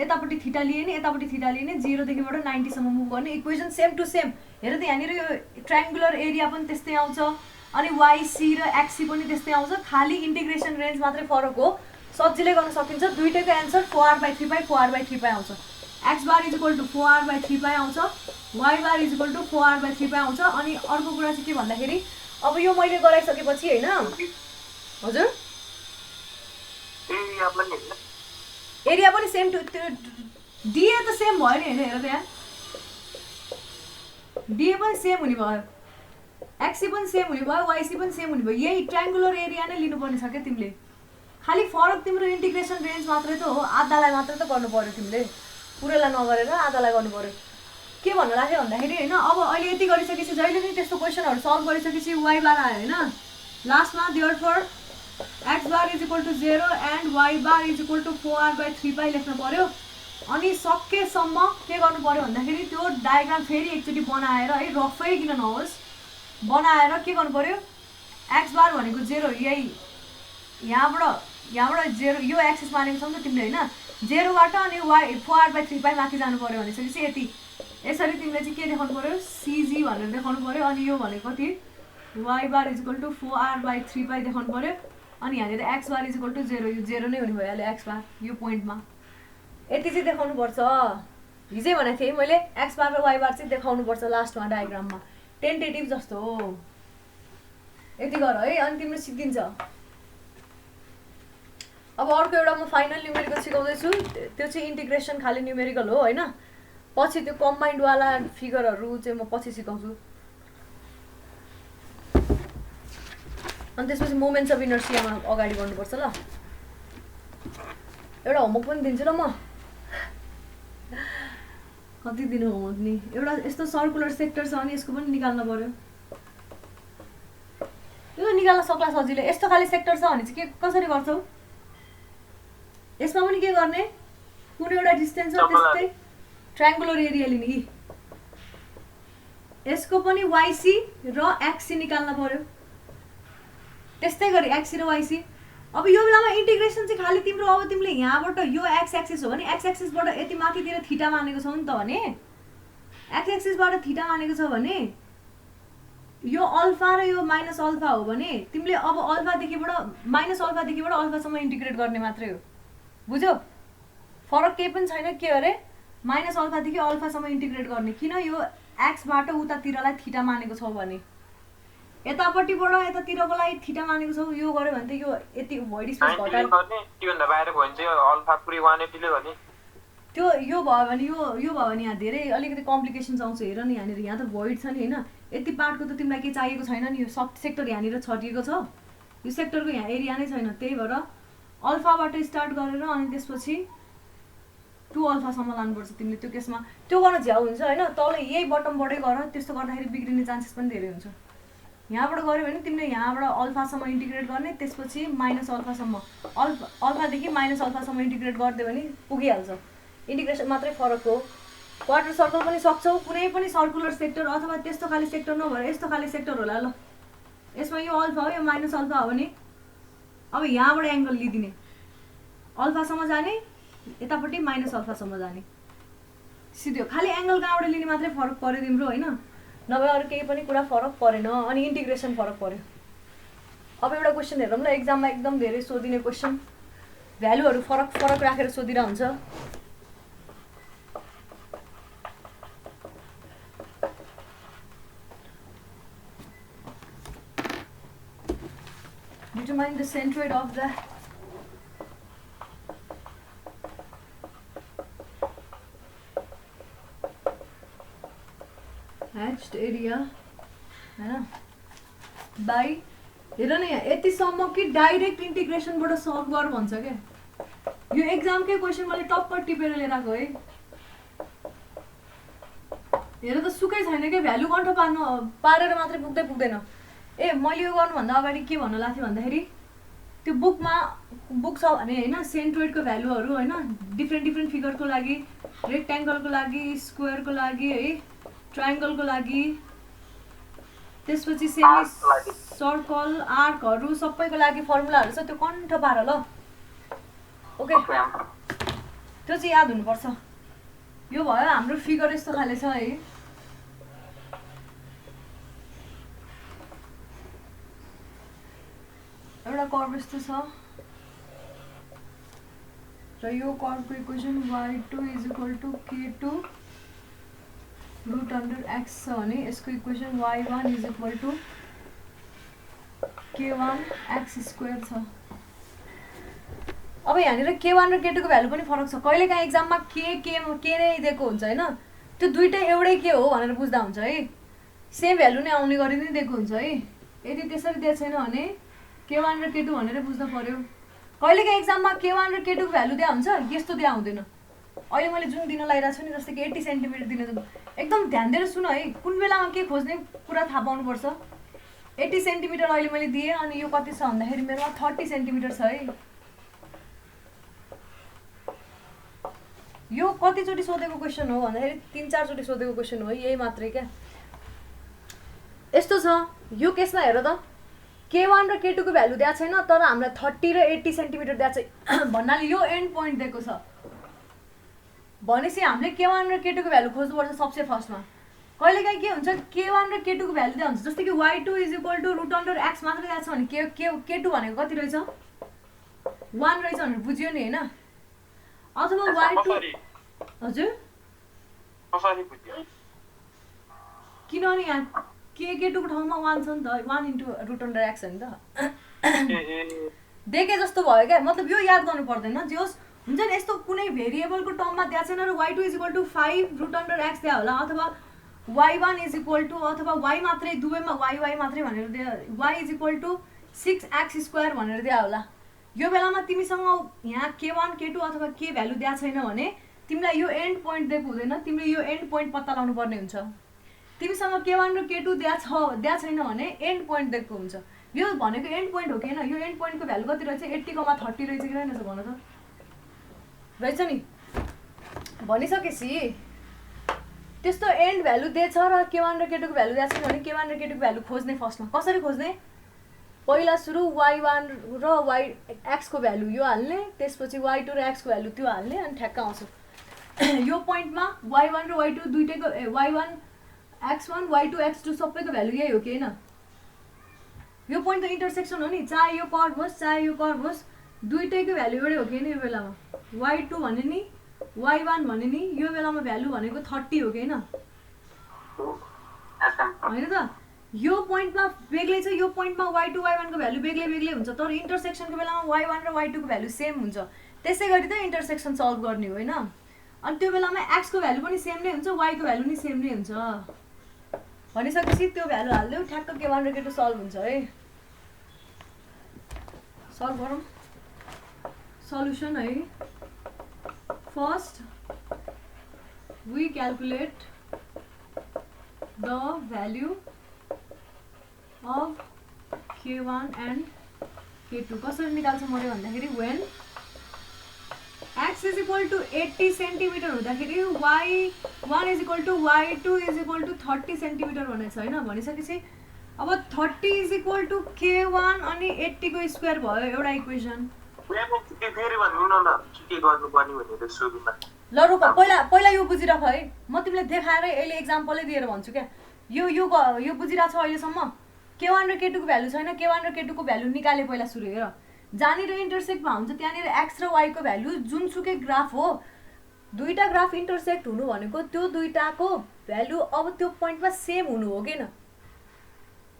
Speaker 1: यतापट्टि थीटा लिए नि यतापट्टि थीटा लिए नि 0 देखिबाट 90 सम्म मुभ गर्ने इक्वेसन सेम टु सेम हेर त यहाँनिर यो ट्रायंगुलर एरिया पनि त्यस्तै आउँछ अनि yc र xc पनि त्यस्तै आउँछ खाली इन्टिग्रेसन रेन्ज मात्रै फरक हो सजिलै गर्न सकिन्छ दुईटैको आन्सर 4r/3π 4r/3π आउँछ x bar = 4r/3π आउँछ y bar = 4r/3π आउँछ अनि अर्को कुरा चाहिँ के भन्दाखेरि अब यो मैले गराइसकेपछि हैन हजुर एरिया पनि सेम टु डीए त सेम भयो नि हैन हेर त यहाँ डीए पनि सेम हुने भयो एक्सी पनि सेम हुने भयो वाइसी पनि सेम हुने भयो यही ट्रायंगुलर एरिया नै लिनुपर्ने छ के तिमीले खाली फरक तिम्रो इन्टिग्रेसन रेन्ज मात्रै त हो आधालाई मात्रै त गर्नु पर्यो तिमीले पुरैलाई नगरेर आधालाई गर्नु पर्यो के भन्न लाग्यो भन्दाखेरि हैन अब अहिले यति गरिसकेपछि जहिले पनि त्यस्तो क्वेशनहरु सल्भ गरिसकेपछि y बार आयो हैन लास्टमा therefore x bar = 0 and y bar = 4r/3π लेख्न पर्यो अनि सकेसम्म के गर्नु पर्यो भन्दाखेरि त्यो डायग्राम फेरि एकचोटी बनाएर है रफै किन नहोस् बनाएर के गर्नु पर्यो x bar भनेको 0 यही यहाँबाट 0 यो एक्सिस मानेको छौ नि तिमीले हैन 0 बाट अनि y 4r/3π माथि जानु पर्यो भनेपछि यति यसरी तिमीले चाहिँ के देखाउनु पर्यो cg भनेर देखाउनु पर्यो अनि यो भनेको कति y bar = 4r/3π देखाउनु पर्यो अनि यहाँनिर x bar = 0 यो 0 नै हुने भइहाल्यो x bar यो पोइन्टमा यति चाहिँ देखाउनु पर्छ हिजै भनेको थिएँ मैले x bar र y bar चाहिँ देखाउनु पर्छ लास्टमा डायग्राममा टेन्टेटिभ जस्तो हो यति गर है अनि तिम्रो सिद्धिन्छ अब अर्को एउटा म फाइनल न्युमेरिकल सिकाउँदै छु त्यो चाहिँ इन्टिग्रेसन खाली न्युमेरिकल हो हैन पछि त्यो कम्बाइन्ड वाला फिगरहरु चाहिँ म पछि सिकाउँछु अनि त्यसपछि मोमेन्ट्स अफ इनर्सियामा अगाडि बढ्नुपर्छ ल एउटा होमवर्क पनि दिन्छु ल म कति दिन होमवर्क नि एउटा यस्तो सर्कुलर सेक्टर छ अनि यसको पनि निकाल्न पर्यो यो निकाल्न सक्ला सजिलै यस्तो खाली सेक्टर छ भने चाहिँ के कसरी गर्छौ यसमा पनि के गर्ने कुन एउटा डिस्टेन्स छ त्यस्तै ट्रायंगुलर एरिया लिने कि यसको पनि YC र XC निकाल्न पर्यो त्यस्तै गरी XC र YC अब यो बेलामा इन्टिग्रेसन चाहिँ खाली तिम्रो अब तिमीले यहाँबाट यो x एक्सिस हो भने x एक्सिसबाट यति माथितिर थीटा मानेको छौ नि त भने x एक्सिसबाट थीटा मानेको छ भने यो अल्फा र यो माइनस अल्फा हो भने तिमीले अब माइनस अल्फादेखिबाट अल्फासम्म इन्टिग्रेट गर्ने मात्रै हो बुझ्यौ फरक केही पनि छैन के अरे माइनस अल्फादेखि अल्फासम्म इन्टिग्रेट गर्ने किन यो एक्सबाट उतातिरलाई थीटा मानेको छौ भने यतापट्टिबाट यतातिरको लागि थीटा मानेको छौ यो गर्यो भने त यो यति भोइड स्पेस घटायो
Speaker 2: त्योभन्दा बाहिर भयो भने चाहिँ अल्फा पुरै 180 ले गर्ने
Speaker 1: त्यो यो भयो भने यो भयो भने यहाँ धेरै अलिकति कम्प्लिकेसन्स आउँछ हेर नि यहाँनिर यहाँ त भोइड छ नि हैन यति पार्टको त तिमीलाई के चाहिएको छैन नि यो सब सेक्टर यहाँनिर छटिएको छ यो सेक्टरको यहाँ एरिया नै छैन त्यही भएर अल्फाबाट स्टार्ट गरेर अनि त्यसपछि 2 अल्फासम्म लानुपर्छ तिमीले त्यो केसमा त्यो गर्न झ्याउ हुन्छ हैन तल यही बटमबाटै गर त्यस्तो गर्दाखेरि बिग्रिने चान्सेस पनि धेरै हुन्छ यहाँबाट गऱ्यो भने तिमीले यहाँबाट अल्फासम्म इन्टिग्रेट गर्ने त्यसपछि माइनस अल्फासम्म अल्फादेखि माइनस अल्फासम्म इन्टिग्रेट गरिदियो भने पुगिहाल्छ इन्टिग्रेसन मात्रै फरक हो क्वार्टर सर्कल पनि सक्छौ कुनै पनि सर्कुलर सेक्टर अथवा त्यस्तो खाली सेक्टर नभएर यस्तो खाली सेक्टर होला ल यसमा यो अल्फा हो यो माइनस अल्फा हो भने अब यहाँबाट एंगल लिदिने अल्फासम्म जाने यतापट्टि माइनस अल्फासम्म जाने सिधै खाली एंगल कहाँबाट लिने मात्रै फरक पर्यो तिम्रो हैन नभए अरु केही पनि कुरा फरक परेन अनि इन्टिग्रेसन फरक पर्यो अब एउटा क्वेशन हेरौँ ल एक्जाममा एकदम धेरै सोधिने क्वेशन भ्यालुहरु फरक फरक राखेर सोधिरा हुन्छ determine the centroid of the hatched area हैन बाई हेर न यहाँ यतिसम्म कि डाइरेक्ट इन्टिग्रेसनबाट सल्भ गर भन्छ के यो एक्जामकै क्वेशन मैले टप्प टिपेर लिएर आएको है हेर त सुकै छैन के भ्यालु कन्ट्रोल पारेर मात्रै पुग्दैन ए मैले यो गर्नुभन्दा अगाडि के भन्न लाग्थेँ भन्दाखेरि त्यो बुक छ भने हैन सेन्ट्रोइडको भ्यालुहरु हैन डिफ्रेन्ट फिगरको लागि रेक्ट्याङ्गलको लागि स्क्वायरको लागि है ट्रायंगलको लागि त्यसपछि सेमी सर्कल आर्कहरु सबैको लागि फर्मुलाहरु छ त्यो कन्ठ पार ल ओके त्यो चाहिँ याद हुनुपर्छ यो भयो हाम्रो फिगर यस्तो खाले छ है एउटा कर्व यस्तो छ र यो कर्वको इक्वेसन y2 = k2 √x छ भने यसको इक्वेसन y1 = k1x² छ अब यहाँनिर k1 र k2 को भ्यालु पनि फरक छ कहिलेकाहीँ एक्जाममा के नै दिएको हुन्छ हैन त्यो दुईटै एउटै के हो भनेर बुझ्दा हुन्छ है सेम भ्यालु नै आउने गरी नै दिएको हुन्छ है यदि त्यसरी दिएको छैन भने k1 र k2 भनेर बुझ्न पर्यो कहिलेकाहीँ एक्जाममा k1 र k2 को भ्यालु दिया हुन्छ यस्तो दिया हुँदैन अहिले मैले जुन दिन लाइरा छु नि जस्तै कि 80 सेन्टिमिटर दिन एकदम ध्यान दिएर सुन है कुन बेलामा के खोज्ने कुरा थाहा पाउनु पर्छ 80 सेन्टिमिटर अहिले मैले दिए अनि यो कति छ भन्दाखेरि मेरोमा 30 सेन्टिमिटर छ है यो कति चोटी सोधेको क्वेशन हो भन्दाखेरि 3-4 चोटी सोधेको क्वेशन हो यही मात्रै क्या यस्तो छ यो केसमा हेर त k1 र k2 को भ्यालु दिया छैन तर हामीलाई 30 र 80 सेन्टिमिटर दिया छ भन्नाले यो एन्ड पोइन्ट दिएको छ भनेपछि हामीले k1 र k2 को भ्यालु खोज्नुपर्छ सबसे फर्स्टमा कहिलेकाहीँ के हुन्छ k1 र k2 को भ्यालु दिया हुन्छ जस्तै कि y2 = √x मात्र दिया छ भने k2 भनेको कति रहेछ 1 रहेछ भनेर बुझियो नि हैन अथवा y2 हजुर
Speaker 2: कसरी बुझ्यो
Speaker 1: किनभने यहाँ k2 को ठाउँमा 1 छ नि त 1 * √x हो नि त देखे जस्तो भयो क्या मतलब यो याद गर्नु पर्दैन जे होस् हुन्छ नि यस्तो कुनै भेरिएबलको टर्ममा दिया छैन र y2 = 5 √x दिया होला अथवा y1 = अथवा y मात्रै दुवैमा y मात्रै भनेर दिया y = 6x² भनेर दिया होला यो बेलामा तिमीसँग यहाँ k1 k2 अथवा के भ्यालु दिया छैन भने तिमीलाई यो एन्ड पोइन्ट दिएको हुँदैन तिमीले यो एन्ड पोइन्ट पत्ता लगाउनु पर्ने हुन्छ तिमीसँग k1 र k2 दिया छैन भने एन्ड पोइन्ट दिएको हुन्छ यो भनेको एन्ड पोइन्ट हो कि हैन यो एन्ड पोइन्टको भ्यालु कति रहेछ 80,30 रहेछ कि हैन भन त रहेछ नि। भनिसकेपछि त्यस्तो एन्ड भ्यालु दिएछ र k1 र k2 को भ्यालु दिएको छैन भने k1 र k2 को भ्यालु खोज्ने फर्स्टमा। कसरी खोज्ने? पहिला सुरु y1 र x को भ्यालु यो हाल्ने, त्यसपछि y2 र x को भ्यालु त्यो हाल्ने, अनि ठ्याक्क आउँछ। यो पोइन्टमा y1 र y2 दुईटैको y1 x1 y2 x2 सबैको भ्यालु यही हो कि हैन? यो पोइन्ट त इन्टरसेक्सन हो नि, चाहे यो कर्भ होस् चाहे यो कर्भ होस्, दुईटैको भ्यालु एउटै हो कि हैन? यो बेलामा y2 भने नि y1 भने नि यो बेलामा भ्यालु भनेको 30 हो कि हैन? हैन त? यो पोइन्टमा बेग्लै छ, यो पोइन्टमा y2 y1 को भ्यालु बेग्लै बेग्लै हुन्छ, तर इन्टरसेक्सनको बेलामा y1 र y2 को भ्यालु सेम हुन्छ। त्यसै गरी त इन्टरसेक्सन सल्भ गर्ने हो हैन? अनि त्यो बेलामा x को भ्यालु पनि सेम नै हुन्छ, y को भ्यालु नि सेम नै हुन्छ। भनिसकेपछि त्यो भ्यालु हाल्दियौ, ठ्याक्क k1 र k2 सल्भ हुन्छ है। सल्भ गरौँ। सल्युसन है। First we calculate the value of k1 and k2। कसरी निकाल्छ मैले भन्दाखेरि when x is equal to 80 centimetre हुँदाखेरि y1 is equal to y2 is equal to 30 centimetre भनेको छ हैन? भनिसकेपछि अब 30 is equal to k1 अनि 80 को स्क्वायर भयो एउटा इक्वेसन।
Speaker 2: फेरि भन्नु न के गर्नुपर्ने भनेर सुरुमा।
Speaker 1: ल रोक, पहिला यो बुझिराख है। म तिमीलाई देखाएरै अहिले एक्जाम्पलै दिएर भन्छु क्या। यो बुझिरहेको छ अहिलेसम्म? k1 र k2 को भ्यालु छैन, k1 र k2 को भ्यालु निकाले पहिला सुरु हेर। जहाँनिर इन्टरसेक्टमा हुन्छ त्यहाँनिर x र y को भ्यालु जुनसुकै ग्राफ हो, दुईटा ग्राफ इन्टरसेक्ट हुनु भनेको त्यो दुईटाको भ्यालु अब त्यो पोइन्टमा सेम हुनु हो किन?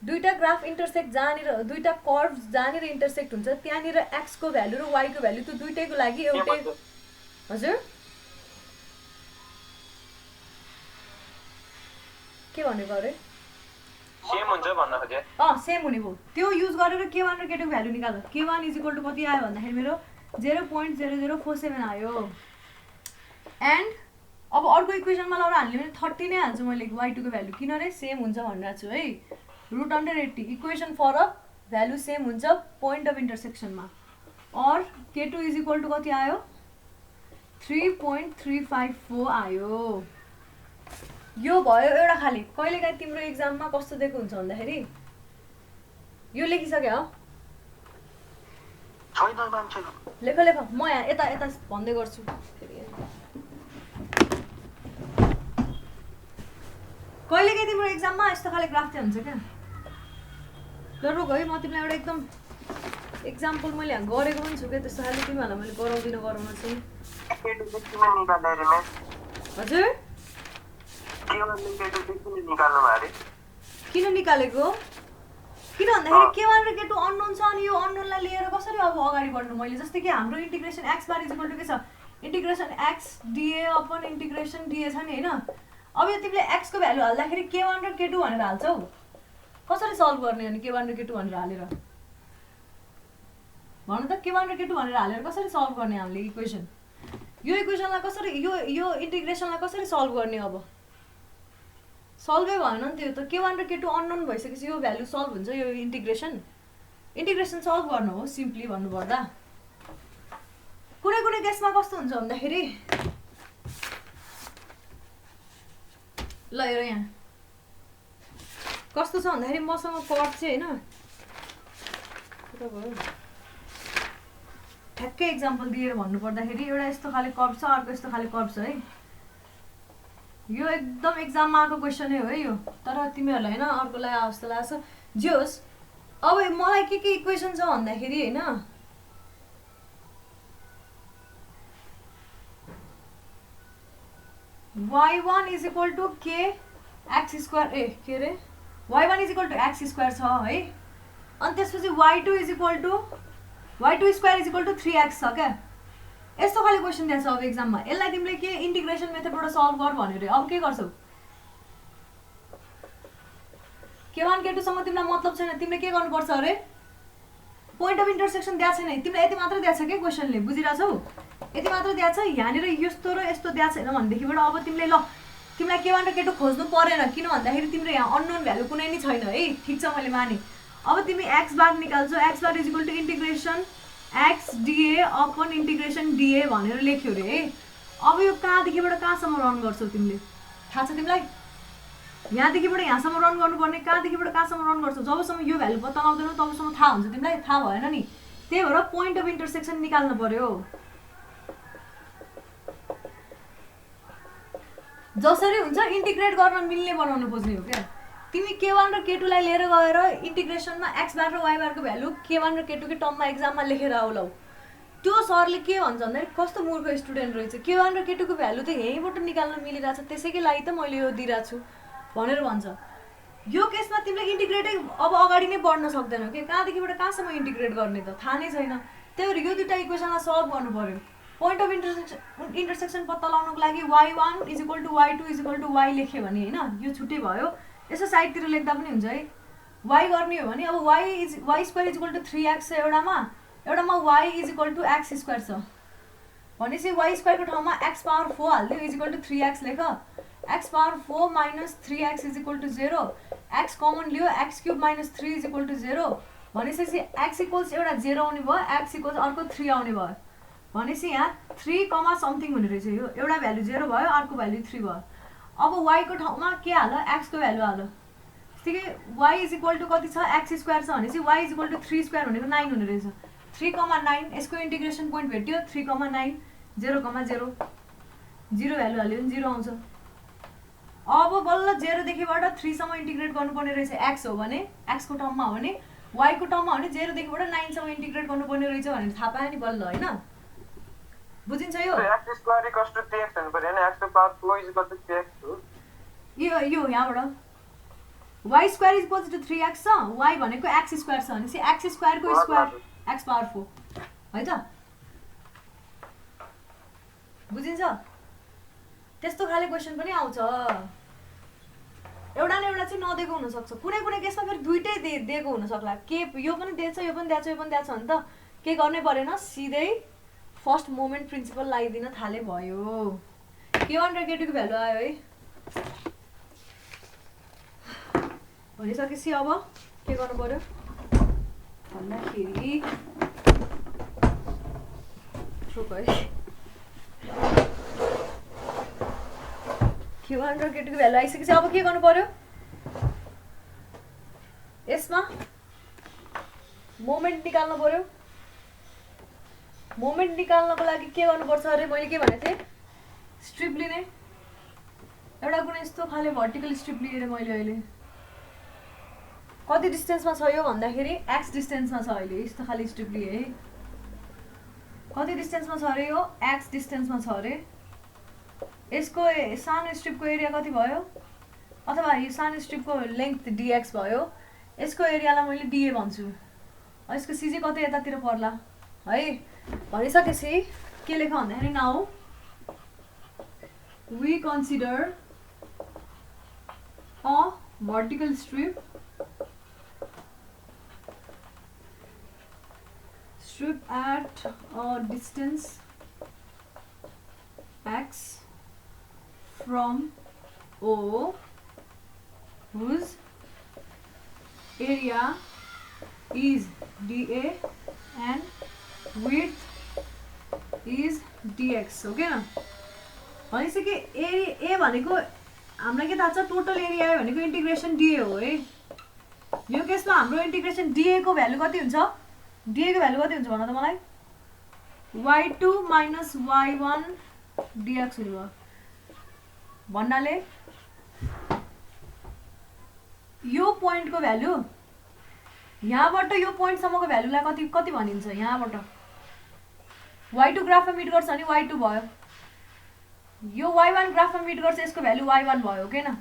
Speaker 1: दुईटा ग्राफ इन्टरसेक्ट जहाँनिर दुईटा कर्भ जहाँनिर इन्टरसेक्ट हुन्छ त्यहाँनिर x को भ्यालु र y को भ्यालु त्यो दुईटैको लागि एउटै। हजुर के भनेको अरे?
Speaker 2: सेम हुन्छ भन्न खोजे।
Speaker 1: सेम हुने भयो। त्यो युज गरेर k1 र k2 को भ्यालु निकाल्दा k1 इज इक्वल टु कति आयो भन्दाखेरि मेरो 0.0047 आयो। एन्ड अब अर्को इक्वेसनमा लगाएर हाल्ने भने 30 नै हाल्छु मैले y2 को भ्यालु, किन रे? सेम हुन्छ भनिरहेको छु है। √80 इक्वेसन फरक, भ्यालु सेम हुन्छ पोइन्ट अफ इन्टरसेक्सनमा। और k2 इज इक्वल टु कति आयो? 3.354 आयो। यो भयो एउटा खाली। कहिलेकाहीँ तिम्रो एक्जाममा कस्तो दिएको हुन्छ भन्दाखेरि यो लेखिसक्यो हो?
Speaker 2: छैन मान्छे।
Speaker 1: लेख म यहाँ यता भन्दै गर्छु फेरि। कहिलेकाहीँ तिम्रो एक्जाममा यस्तो खाले ग्राफ चाहिँ हुन्छ क्या। ल रोक है, म तिमीलाई एउटा एकदम एक्जाम्पल मैले यहाँ गरेको पनि छु क्या, त्यस्तो खाले तिमीहरूलाई मैले गराउन चाहिँ। हजुर किन निकालेको? किन भन्दाखेरि k1 र k2 अननोन छ, अनि यो अननोनलाई लिएर कसरी अब अगाडि बढ्नु? मैले जस्तै कि हाम्रो integration x bar is equal to के छ? Integration x dA upon integration dA छ नि हैन? अब यो तिमीले x को भ्यालु हाल्दाखेरि k1 र k2 भनेर हाल्छौ। कसरी सल्भ गर्ने अनि k1 र k2 भनेर हालेर? भन्नु त, k1 र k2 भनेर हालेर कसरी सल्भ गर्ने हामीले इक्वेसन? यो इक्वेसनलाई कसरी यो इन्टिग्रेसनलाई कसरी सल्भ गर्ने? अब सल्भै भएन नि त्यो त। k1 र k2 अननोन भइसकेपछि यो भ्यालु सल्भ हुन्छ। यो इन्टिग्रेसन सल्भ गर्नु हो सिम्पली भन्नुपर्दा। कुनै केसमा कस्तो हुन्छ भन्दाखेरि ल हेर यहाँ कस्तो छ भन्दाखेरि मसँग कर्भ चाहिँ हैन ठ्याक्कै एक्जाम्पल दिएर भन्नुपर्दाखेरि एउटा यस्तो खाले कर्भ छ, अर्को यस्तो खाले कर्भ छ है। यो एकदम एक्जाममा आएको क्वेसन हो है यो, तर तिमीहरूलाई हैन अर्कोलाई आयो जस्तो लाग्छ। जे होस्, अब मलाई के इक्वेसन छ भन्दाखेरि हैन y1 is equal to k x square के रे y1 is equal to x square छ है। अनि त्यसपछि y2 is equal to y2 square is equal to 3x छ क्या। यस्तो खाले क्वेसन दिएको छ अब एक्जाममा। यसलाई तिमीले के इन्टिग्रेसन मेथडबाट सल्भ गर भन्यो रे। अब के गर्छौ? k1 k2 सँग तिमीलाई मतलब छैन, तिमीले के गर्नुपर्छ अरे? पोइन्ट अफ इन्टरसेक्सन दिएको छैन, तिमीलाई यति मात्र दिएको छ के क्वेसनले, बुझिरहेछौ? यति मात्र दिएको छ। यहाँनिर यस्तो र यस्तो दिएको छैन भनेदेखिबाट अब तिमीले ल तिमीलाई k1 र k2 खोज्नु परेन, किन भन्दाखेरि तिम्रो यहाँ अननोन भ्यालु कुनै नि छैन है। ठिक छ, मैले माने। अब तिमी x बार निकाल्छौ। x bar is equal to integration x dA upon integration dA भनेर लेख्यो रे। अब यो कहाँदेखिबाट कहाँसम्म रन गर्छौ तिमीले, थाहा छ तिमीलाई? यहाँदेखिबाट यहाँसम्म रन गर्नुपर्ने, कहाँदेखिबाट कहाँसम्म रन गर्छौ? जबसम्म यो भ्यालु पत्ता लगाउँदैनौ तबसम्म थाहा हुन्छ तिमीलाई, थाहा भएन नि। त्यही भएर पोइन्ट अफ इन्टरसेक्सन निकाल्नु पर्यो। जसरी हुन्छ इन्टिग्रेट गर्न मिल्ने बनाउनु खोज्ने हो क्या। तिमी k1 र k2 लाई लिएर गएर इन्टिग्रेसनमा x बार र y बारको भ्यालु k1 र k2 को टर्ममा एक्जाममा लेखेर आऊ लौ। त्यो सरले के भन्छ भन्दाखेरि कस्तो मूर्ख स्टुडेन्ट रहेछ, k1 र k2 को भ्यालु त यहीँबाट निकाल्न मिलिरहेछ, त्यसैकै लागि त मैले यो दिइरहेको छु भनेर भन्छ। यो केसमा तिमीले इन्टिग्रेटै अब अगाडि नै बढ्न सक्दैनौ के, कहाँदेखिबाट कहाँसम्म इन्टिग्रेट गर्ने त थाहा नै छैन। त्यही भएर यो दुईटा इक्वेसनलाई सल्भ गर्नु पर्यो। पोइन्ट अफ इन्टरसेक्सन पत्ता लगाउनको लागि y1 = y2 = y लेख्यो भने हैन, यो छुट्टै भयो। यसो साइडतिर लेख्दा पनि हुन्छ है। y गर्ने हो भने अब y² = 3x छ एउटामा y = x² छ भनेपछि y² को ठाउँमा x⁴ हाल्दियो = 3x लेख। x⁴ - 3x = 0, x कमन लियो x³ - 3 = 0 भनेपछि x = एउटा 0 आउने भयो, x = अर्को 3 आउने भयो भनेपछि यहाँ 3, समथिङ हुने रहेछ। यो एउटा भ्यालु 0 भयो, अर्को भ्यालु 3 भयो। अब y को ठाउँमा के हाल, x को भ्यालु हाल। ठिकै y = कति छ, x² छ भनेपछि y = 3² भनेको 9 हुने रहेछ। 3, 9 यसको इन्टिग्रेसन पोइन्ट भेट्यो 3, 9 0, 0 0 भ्यालु हाल्यो भने 0 आउँछ। अब बल्ल 0 देखिबाट 3 सम्म इन्टिग्रेट गर्नुपर्ने रहेछ। x हो भने x को टर्ममा हो भने, y को टर्ममा हो भने 0 देखिबाट 9 सम्म इन्टिग्रेट गर्नुपर्ने रहेछ भनेर थाहा पायो नि बल्ल हैन। बुझिन्छ यो?
Speaker 2: x² = 3x हुनु पर्यो हैन, x⁴ = 3x हो।
Speaker 1: यो यहाँबाट y² = 3x छ, y भनेको x² छ भनेपछि x² को स्क्वायर x⁴ है त। बुझिन्छ? त्यस्तो खाले क्वेशन पनि आउँछ। एउटा न एउटा चाहिँ नदिएको हुन सक्छ, कुनै कुनै केसमा फेरि दुईटै दिएको हुन सक्ला। के यो पनि दिएछ, यो पनि दिएछ, यो पनि दिएछ भने त के गर्नै परेन, सिधै फर्स्ट मोमेन्ट प्रिन्सिपल लगाइदिन थाले भयो। k1 र k2 को भ्यालु आयो है भनिसकेपछि अब के गर्नु पर्यो भन्दाखेरि k1 र k2 को भ्यालु आइसकेपछि अब के गर्नु पर्यो, यसमा मोमेन्ट निकाल्नु पर्यो। मोमेन्ट निकाल्नको लागि के गर्नुपर्छ अरे, मैले के भनेको थिएँ, स्ट्रिप लिने। एउटा कुनै यस्तो खाले भर्टिकल स्ट्रिप लिएर मैले अहिले कति डिस्टेन्समा छ यो भन्दाखेरि x डिस्टेन्समा छ। अहिले यस्तो खाले स्ट्रिप लिए है। कति डिस्टेन्समा छ अरे यो, x डिस्टेन्समा छ अरे। यसको सानो स्ट्रिपको एरिया कति भयो, अथवा यो सानो स्ट्रिपको लेन्थ dx भयो, यसको एरियालाई मैले dA भन्छु। यसको c चाहिँ कतै यतातिर पर्ला है भनिसकेपछि के लेख भन्दाखेरि, now we consider a vertical strip at a distance x from O whose area is dA and width is dx। Okay न, भनेपछि ए भनेको हामीलाई के थाहा छ, टोटल एरिया भनेको इन्टिग्रेसन डिए हो है। यो केसमा हाम्रो इन्टिग्रेसन डिए को भ्यालु कति हुन्छ, डिए को भ्यालु कति हुन्छ भन त मलाई, y2 - y1 dx हुने भयो भन्नाले यो पोइन्टको भ्यालु यहाँबाट यो पोइन्टसम्मको भ्यालुलाई कति कति भनिन्छ, यहाँबाट y2 ग्राफमा मिट गर्छ भने y2 भयो, यो y1 ग्राफमा मिट गर्छ यसको भ्यालु y1 भयो के न।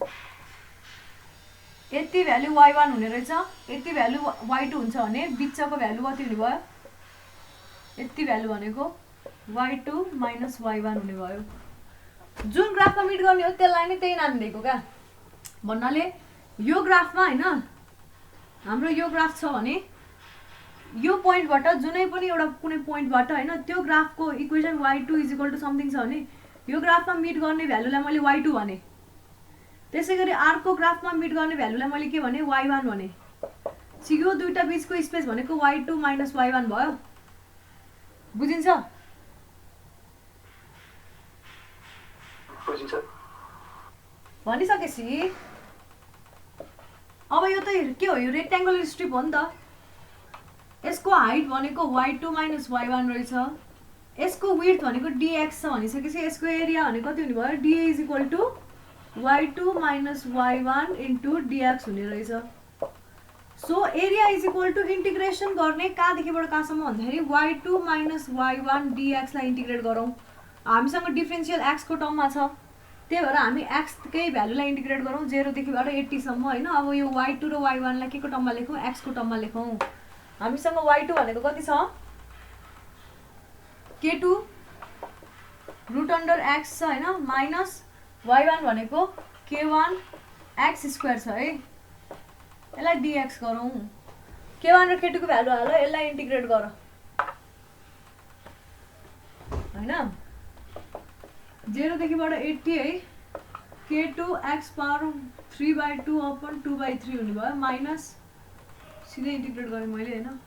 Speaker 1: यति भ्यालु y1 हुने रहेछ, यति भ्यालु y2 हुन्छ भने बिचको भ्यालु कति हुने भयो, यति भ्यालु भनेको y2 - y1 हुने भयो। जुन ग्राफमा मिट गर्ने हो त्यसलाई नै त्यही नाम दिएको क्या भन्नाले यो ग्राफमा हैन, हाम्रो यो ग्राफ छ भने यो पोइन्टबाट जुनै पनि एउटा कुनै पोइन्टबाट हैन त्यो ग्राफको इक्वेसन y2 = समथिङ छ भने यो ग्राफमा मिट गर्ने भ्यालुलाई मैले y2 भने, त्यसैगरी अर्को ग्राफमा मिट गर्ने भ्यालुलाई मैले के भने y1 भने। यो दुईटा बीचको स्पेस भनेको y2 - y1 भयो। बुझिन्छ?
Speaker 2: बुझिन्छ।
Speaker 1: भनिसकेपछि अब यो त के हो, यो रेक्ट्याङ्गुलर स्ट्रिप हो नि त। यसको हाइट भनेको y2 माइनस y1 रहेछ, यसको विड्थ भनेको dx छ भनिसकेपछि यसको एरिया भनेको कति हुने भयो, dA is equal to y2 minus y1 into dx हुने रहेछ। So area is equal to integration गर्ने कहाँदेखिबाट कहाँसम्म भन्दाखेरि y2 माइनस y1 dx लाई इन्टिग्रेट गरौँ। हामीसँग डिफरेन्सियल x को टर्ममा छ, त्यही भएर हामी x कै भ्यालुलाई इन्टिग्रेट गरौँ 0 देखिबाट 80 सम्म हैन। अब यो y2 र y1 लाई के को टर्ममा लेखौँ, x को टर्ममा लेखौँ। हामीसँग y2 भनेको कति छ, k2 रुट अन्डर x छ हैन, माइनस y1 भनेको k1 x स्क्वायर छ है। यसलाई dx गरौँ, k1 र k2 को भ्यालु हाल, यसलाई इन्टिग्रेट गर हैन। 0 देखिबाट 80 है, k2 x पावर 3/2 अपन 2/3 हुने भयो, माइनस सीधै इन्टिग्रेट गरेँ मैले हैन,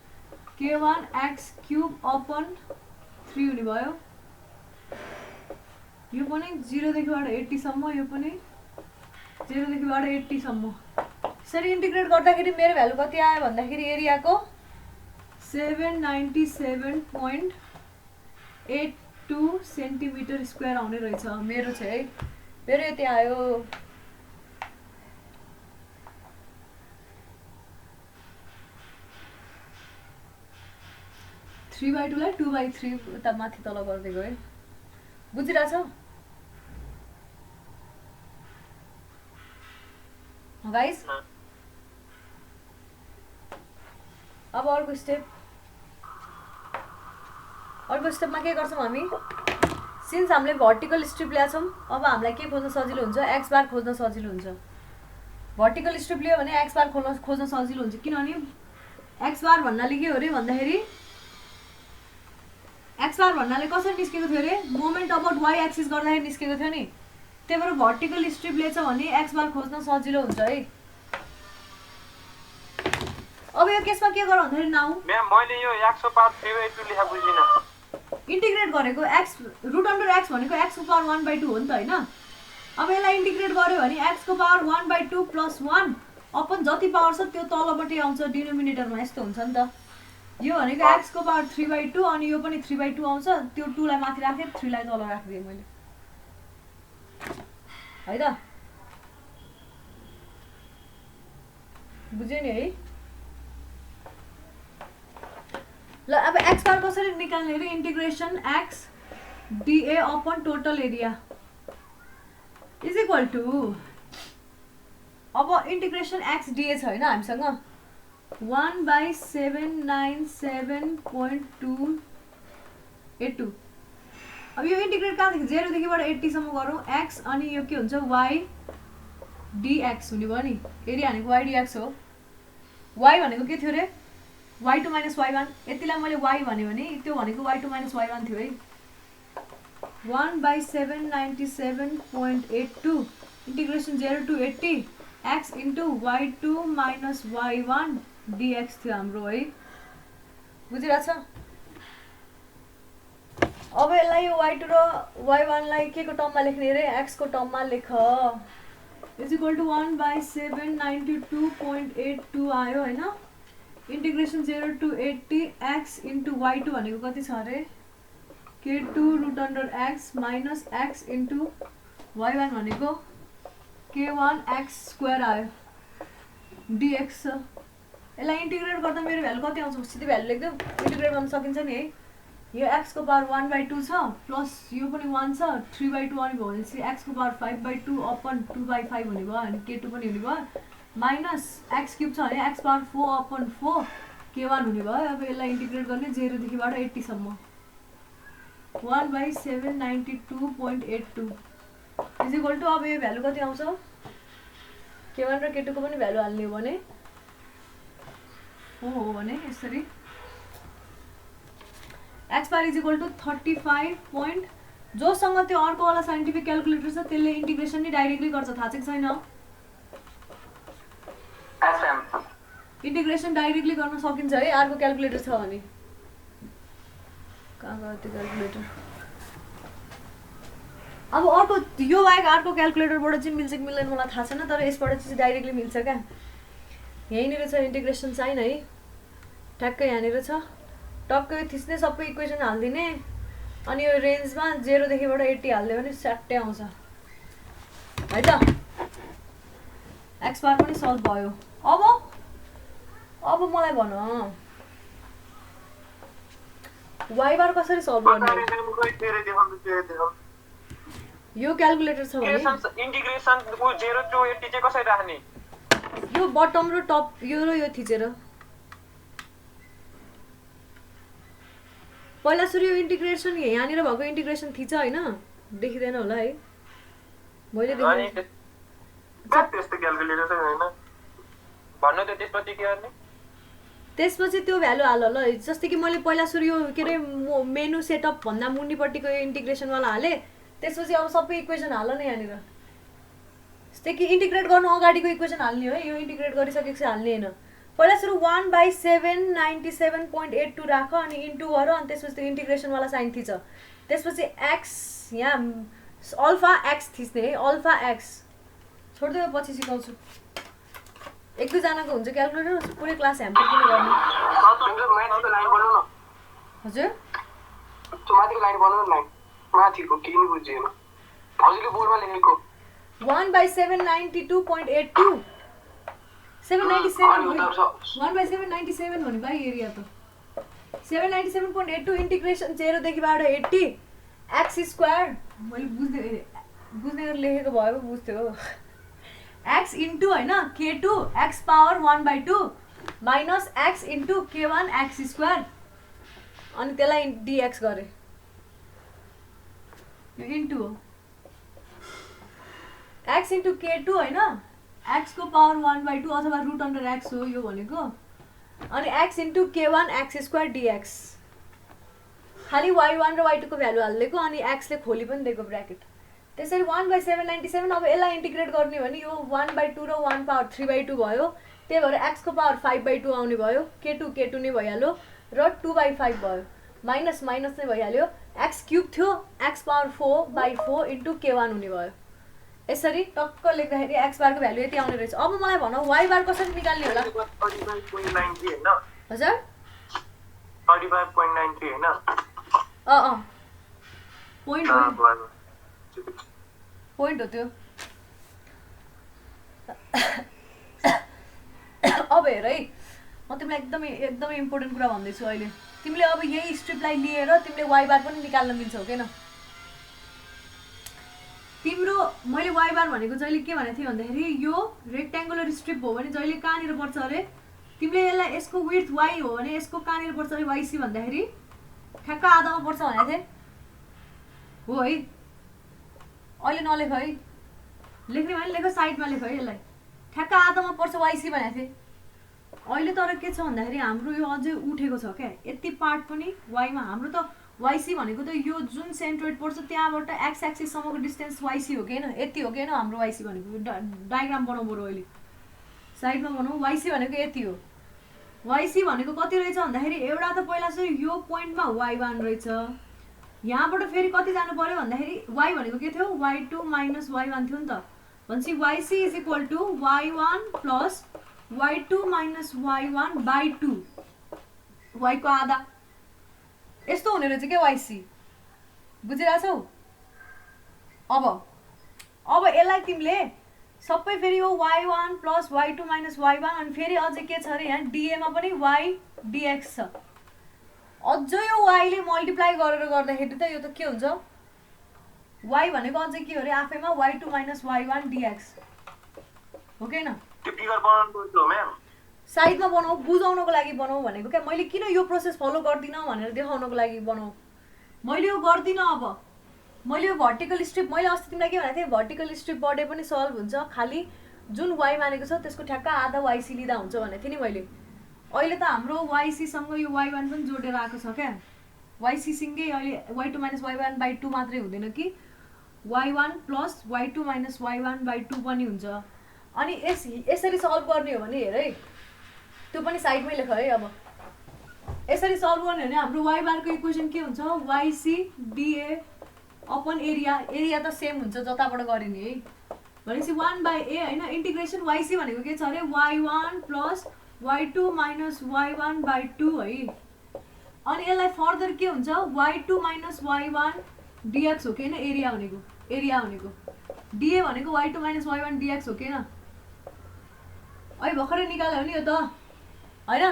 Speaker 1: k1 x क्यूब अपन 3 हुने भयो। यो पनि 0 देखिबाट 80 सम्म, यो पनि 0 देखिबाट 80 सम्म। यसरी इन्टिग्रेट गर्दाखेरि मेरो भ्यालु कति आयो भन्दाखेरि एरियाको 797.82 सेन्टिमिटर स्क्वायर आउने रहेछ मेरो चाहिँ है। मेरो यति आयो। थ्री बाई टूलाई 2/3 उता माथि तल गर्दै गएँ। बुझिरहेछ? गाइस अब अर्को स्टेपमा के गर्छौँ हामी, सिन्स हामीले भर्टिकल स्ट्रिप ल्याछौँ अब हामीलाई के खोज्न सजिलो हुन्छ, एक्स बार खोज्न सजिलो हुन्छ। भर्टिकल स्ट्रिप लियो भने एक्स बार खोज्न सजिलो हुन्छ, किनभने एक्स बार भन्नाले के हो अरे भन्दाखेरि एक्स बार भन्नाले कसरी निस्केको थियो अरे, मोमेन्ट अबाउट वाइ एक्सिस गर्दाखेरि निस्केको थियो नि। त्यही भएर भर्टिकल स्ट्रिप लिएछ भने एक्स बार खोज्न सजिलो हुन्छ है। अब यो केसमा के गरौँ भन्दाखेरि नाउ
Speaker 2: म्याम मैले यो 105 3/2 लेखा बुझिन।
Speaker 1: इन्टिग्रेट गरेको x रुट अन्डर x भनेको x को पावर 1/2 हो नि त हैन। अब यसलाई इन्टिग्रेट गर्यो भने x को पावर 1/2 प्लस 1 अपन जति पावर छ त्यो तलपट्टि आउँछ डिनोमिनेटरमा, यस्तो हुन्छ नि त। यो भनेको x को पावर 3/2 अनि यो पनि 3/2 आउँछ, त्यो 2 लाई माथि राखे 3 लाई तल राखिदिएँ मैले है त। बुझ्यो नि है। ल अब x बार कसरी निकाल्ने रे, integration x dA upon total area is equal to, अब इन्टिग्रेसन x dA छ हैन हामीसँग 1/797.282। अब यो इन्टिग्रेट कहाँदेखि 0 देखिबाट 80 सम्म गरौँ, x अनि यो के हुन्छ y dx हुने भयो नि। एरिया भनेको y dx हो। y भनेको के थियो रे, y2 माइनस y1। यतिलाई मैले y भने त्यो भनेको y2 माइनस y1 थियो है। 1/797.82 integration 0 to 80 x into y2 minus y1 dx थियो हाम्रो है। बुझिरहेछ? अब यसलाई यो y2 र y1 लाई के को टर्ममा लेख्ने रे, x को टर्ममा लेख इज इक्वल टु 1/792.82 आयो हैन। Integration 0 to 80 x into y2 भनेको कति छ अरे, k2 root under x minus x into y1 भनेको k1 x स्क्वायर आयो dx छ। यसलाई इन्टिग्रेट गर्दा मेरो भ्यालु कति आउँछ, सिधै भ्यालु लेख्दिउँ, इन्टिग्रेट गर्न सकिन्छ नि है। यो x को पावर 1/2 छ प्लस यो पनि 1 छ, 3/2 आउने भयो भनेपछि x को पावर 5/2 अपन 2/5 हुने भयो अनि k2 पनि हुने भयो, माइनस x क्यूब छ भने x पावर 4 अपन 4 k1 हुने भयो। अब यसलाई इन्टिग्रेट गर्ने 0 देखिबाट 80 सम्म 1/792.82 इज इक्वल टु, अब यो भ्यालु कति आउँछ, k1 र k2 को पनि भ्यालु हाल्ने हो भने हो भने यसरी x bar is equal to 35 point, जोसँग त्यो अर्को वाला साइन्टिफिक क्याल्कुलेटर छ त्यसले इन्टिग्रेसन नि डाइरेक्टली गर्छ, थाहा छ कि छैन? इन्टिग्रेसन डाइरेक्टली गर्न सकिन्छ है अर्को क्याल्कुलेटर छ भने। कहाँ गयो त्यो क्याल्कुलेटर अब अर्को यो बाहेक अर्को क्याल्कुलेटरबाट चाहिँ मिल्छ कि मिल्दैन मलाई थाहा छैन तर यसबाट चाहिँ डाइरेक्टली मिल्छ क्या यहीँनिर छ इन्टिग्रेसन साइन है ठ्याक्कै यहाँनिर छ टक्कै थिच्ने सबै इक्वेसन हालिदिने अनि यो रेन्जमा 0 देखिबाट 80 हालिदियो भने स्याट्टै आउँछ है त एक्स बार पनि सल्भ भयो अब मलाई भन वाइ बार कसरी सल्भ गर्ने यो क्याल्कुलेटर छ भने
Speaker 3: इन्टिग्रेसन 0 to 80 चाहिँ कसरी राख्ने
Speaker 1: यो बटम र टप यो र यो थिचेर पहिला सुरु यो इन्टिग्रेसन यहाँनिर भएको इन्टिग्रेसन थिच हैन देखिदैन होला है मैले देखेँ
Speaker 2: त्यस्तो क्याल्कुलेटर चाहिँ हैन
Speaker 3: भन्नु त त्यसपछि के गर्ने
Speaker 1: त्यसपछि त्यो भ्यालु हाल ल जस्तै कि मैले पहिला सुरु यो के रे मेनु सेटअप भन्दा मुनिपट्टिको इन्टिग्रेसन वाला हाले त्यसपछि अब सबै इक्वेसन हाल न यहाँनिर जस्तै कि इन्टिग्रेट गर्नु अगाडिको इक्वेसन हाल्ने हो है यो इन्टिग्रेट गरिसकेपछि हाल्ने हैन पहिला सुरु 1/797.82 राख अनि इन्टु गर अनि त्यसपछि त्यो इन्टिग्रेसन वाला साइन थिच त्यसपछि एक्स यहाँ अल्फा एक्स थिच्ने है अल्फा एक्स छोड्दै पछि सिकाउँछु एक दुई जनाको हुन्छ क्याल्कुलेटर पुरै क्लास ह्याम्पर पनि गर्ने
Speaker 2: म्याथको लाइन बनाउन
Speaker 1: हजुर
Speaker 2: त्यो माथिको लाइन बनाउन लाइन माथिको के नि बुझ्दैन हजुरले बोर्डमा लेखेको
Speaker 1: 1/792.82 1/797 भन्नु भाइ एरिया त 797.82 इन्टिग्रेसन 0 देखिबाट 80 एक्स स्क्वायर मैले बुझ्ने लेखेको भए पो बुझ्थ्यो एक्स इन्टु होइन k2 x power 1/2 minus x into k1 x square अनि त्यसलाई dx गरे यो इन्टु हो एक्स इन्टु k2 होइन एक्स को पावर 1/2 अथवा रुट अन्डर एक्स हो यो भनेको अनि x into k1 x square dx खालि y1 र y2 को भ्यालु हालिदिएको अनि एक्सले खोली पनि दिएको ब्र्याकेट त्यसरी 1/797 अब यसलाई इन्टिग्रेट गर्ने भने यो 1/2 र 1 पावर 3/2 भयो त्यही भएर एक्स को पावर 5/2 आउने भयो k2 नै भइहाल्यो र 2/5 भयो माइनस माइनस नै भइहाल्यो एक्स क्युब थियो एक्स पावर 4/4 इन्टु k1 हुने भयो यसरी टक्क लेख्दाखेरि एक्स बारको भ्यालु यति आउने रहेछ अब मलाई भन वाइ बार कसरी निकाल्ने होला
Speaker 2: 35.93 हैन
Speaker 1: हजुर
Speaker 2: 35.93 हैन
Speaker 1: पोइन्ट हो त्यो अब हेर है म तिमीलाई एकदमै इम्पोर्टेन्ट कुरा भन्दैछु अहिले तिमीले अब यही स्ट्रिपलाई लिएर तिमीले वाइ बार पनि निकाल्न मिल्छौ के न तिम्रो मैले वाइ बार भनेको जहिले के भनेको थिएँ भन्दाखेरि यो रेक्ट्याङ्गुलर स्ट्रिप हो भने जहिले कहाँनिर पर्छ अरे तिमीले यसलाई यसको विड्थ वाइ हो भने यसको कहाँनिर पर्छ अरे वाइसी भन्दाखेरि ठ्याक्क आधामा पर्छ भनेको थिएँ हो है अहिले नलेख है लेख्ने भने लेख साइडमा लेख है यसलाई ठ्याक्क आधामा पर्छ वाइसी भनेको थिएँ अहिले तर के छ भन्दाखेरि हाम्रो यो अझै उठेको छ क्या यति पार्ट पनि वाइमा हाम्रो त वाइसी भनेको त यो जुन सेन्ट्रोइड पर्छ त्यहाँबाट एक्स एक्सिससम्मको डिस्टेन्स वाइसी हो कि होइन यति हो कि होइन हाम्रो वाइसी भनेको डायग्राम बनाऊ बरु अहिले साइडमा बनाऊ वाइसी भनेको यति हो वाइसी भनेको कति रहेछ भन्दाखेरि एउटा त पहिला चाहिँ यो पोइन्टमा y1 रहेछ यहाँबाट फेरि कति जानु पर्यो भन्दाखेरि y भनेको के थियो y2 माइनस y1 थियो नि त भनेपछि yc is equal to y1 plus y2 minus y1 by 2 y को आधा यस्तो हुने रहेछ क्या yc बुझिरहेछौ अब यसलाई तिमीले सबै फेरि यो y1 plus y2 minus y1 अनि फेरि अझै के छ अरे यहाँ dA मा पनि y dx छ अझ यो y ले मल्टिप्लाई गरेर गर्दाखेरि त यो त के हुन्छ y भनेको अझै के हो अरे आफैमा y2 माइनस y1 dx हो के न
Speaker 2: त्यो फिगर बनाउनु पर्छ म्याम
Speaker 1: साइडमा बनाऊ बुझाउनको लागि बनाऊ भनेको क्या मैले किन यो प्रोसेस फलो गर्दिन भनेर देखाउनको लागि बनाऊ मैले यो गर्दिन अब मैले यो भर्टिकल स्ट्रिप मैले अस्ति तिमीलाई के भनेको थिएँ भर्टिकल स्ट्रिपबाट पनि सल्भ हुन्छ खालि जुन y मानेको छ त्यसको ठ्याक्क आधा yc लिँदा हुन्छ भनेको थिएँ नि मैले अहिले त हाम्रो yc सँग यो y1 पनि जोडेर आएको छ क्या yc सँगै अहिले y2 माइनस y1 बाई 2 मात्रै हुँदैन कि y1 plus y2 minus y1 by 2 पनि हुन्छ अनि यसरी सल्भ गर्ने हो भने हेर है त्यो पनि साइडमै लेख है अब यसरी सल्भ गर्ने हो भने हाम्रो वाइ बारको इक्वेसन के हुन्छ वाइसी डिए अपन एरिया त सेम हुन्छ जताबाट गरे नि है भनेपछि 1/a होइन इन्टिग्रेसन वाइसी भनेको के छ अरे y1 plus y2 minus y1/2 है अनि यसलाई फर्दर के हुन्छ y2 माइनस y1 dx हो कि होइन एरिया भनेको डिए भनेको y2 माइनस y1 dx हो कि होइन है भर्खरै निकाल्यो भने यो त होइन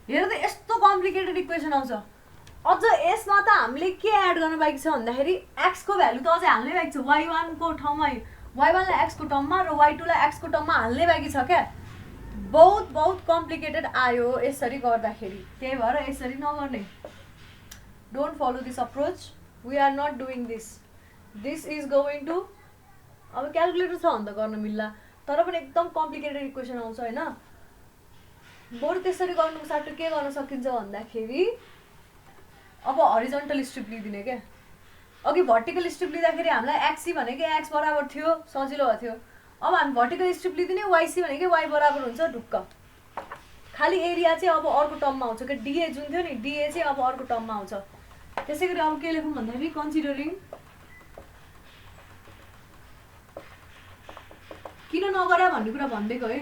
Speaker 1: हेर त यस्तो कम्प्लिकेटेड इक्वेसन आउँछ अझ यसमा त हामीले के एड गर्न बाँकी छ भन्दाखेरि x को भ्यालु त अझै हाल्नै बाँकी छ y1 को ठाउँमा y1 लाई x को टर्ममा र y2 लाई x को टर्ममा हाल्नै बाँकी छ क्या बहुत कम्प्लिकेटेड आयो यसरी गर्दाखेरि त्यही भएर यसरी नगर्ने don't follow this approach we are not doing this is going to अब क्यालकुलेटर छ भने त गर्न मिल्ला तर पनि एकदम कम्प्लिकेटेड इक्वेसन आउँछ होइन बरु त्यसरी गर्नुको साटो के गर्न सकिन्छ भन्दाखेरि अब हरिजन्टल स्ट्रिप लिइदिने क्या अघि भर्टिकल स्ट्रिप लिँदाखेरि हामीलाई एक्सी भनेको एक्स बराबर थियो सजिलो भएको थियो अब हामी भर्टिकल स्ट्रिप लिइदिने वाइसी भनेको वाइ बराबर हुन्छ ढुक्क खालि एरिया चाहिँ अब अर्को टर्ममा आउँछ क्या डिए जुन थियो नि डिए चाहिँ अब अर्को टर्ममा आउँछ त्यसै गरी अब के लेखौँ भन्दाखेरि कन्सिडरिङ किन नगरा भन्ने कुरा भनिदिएको है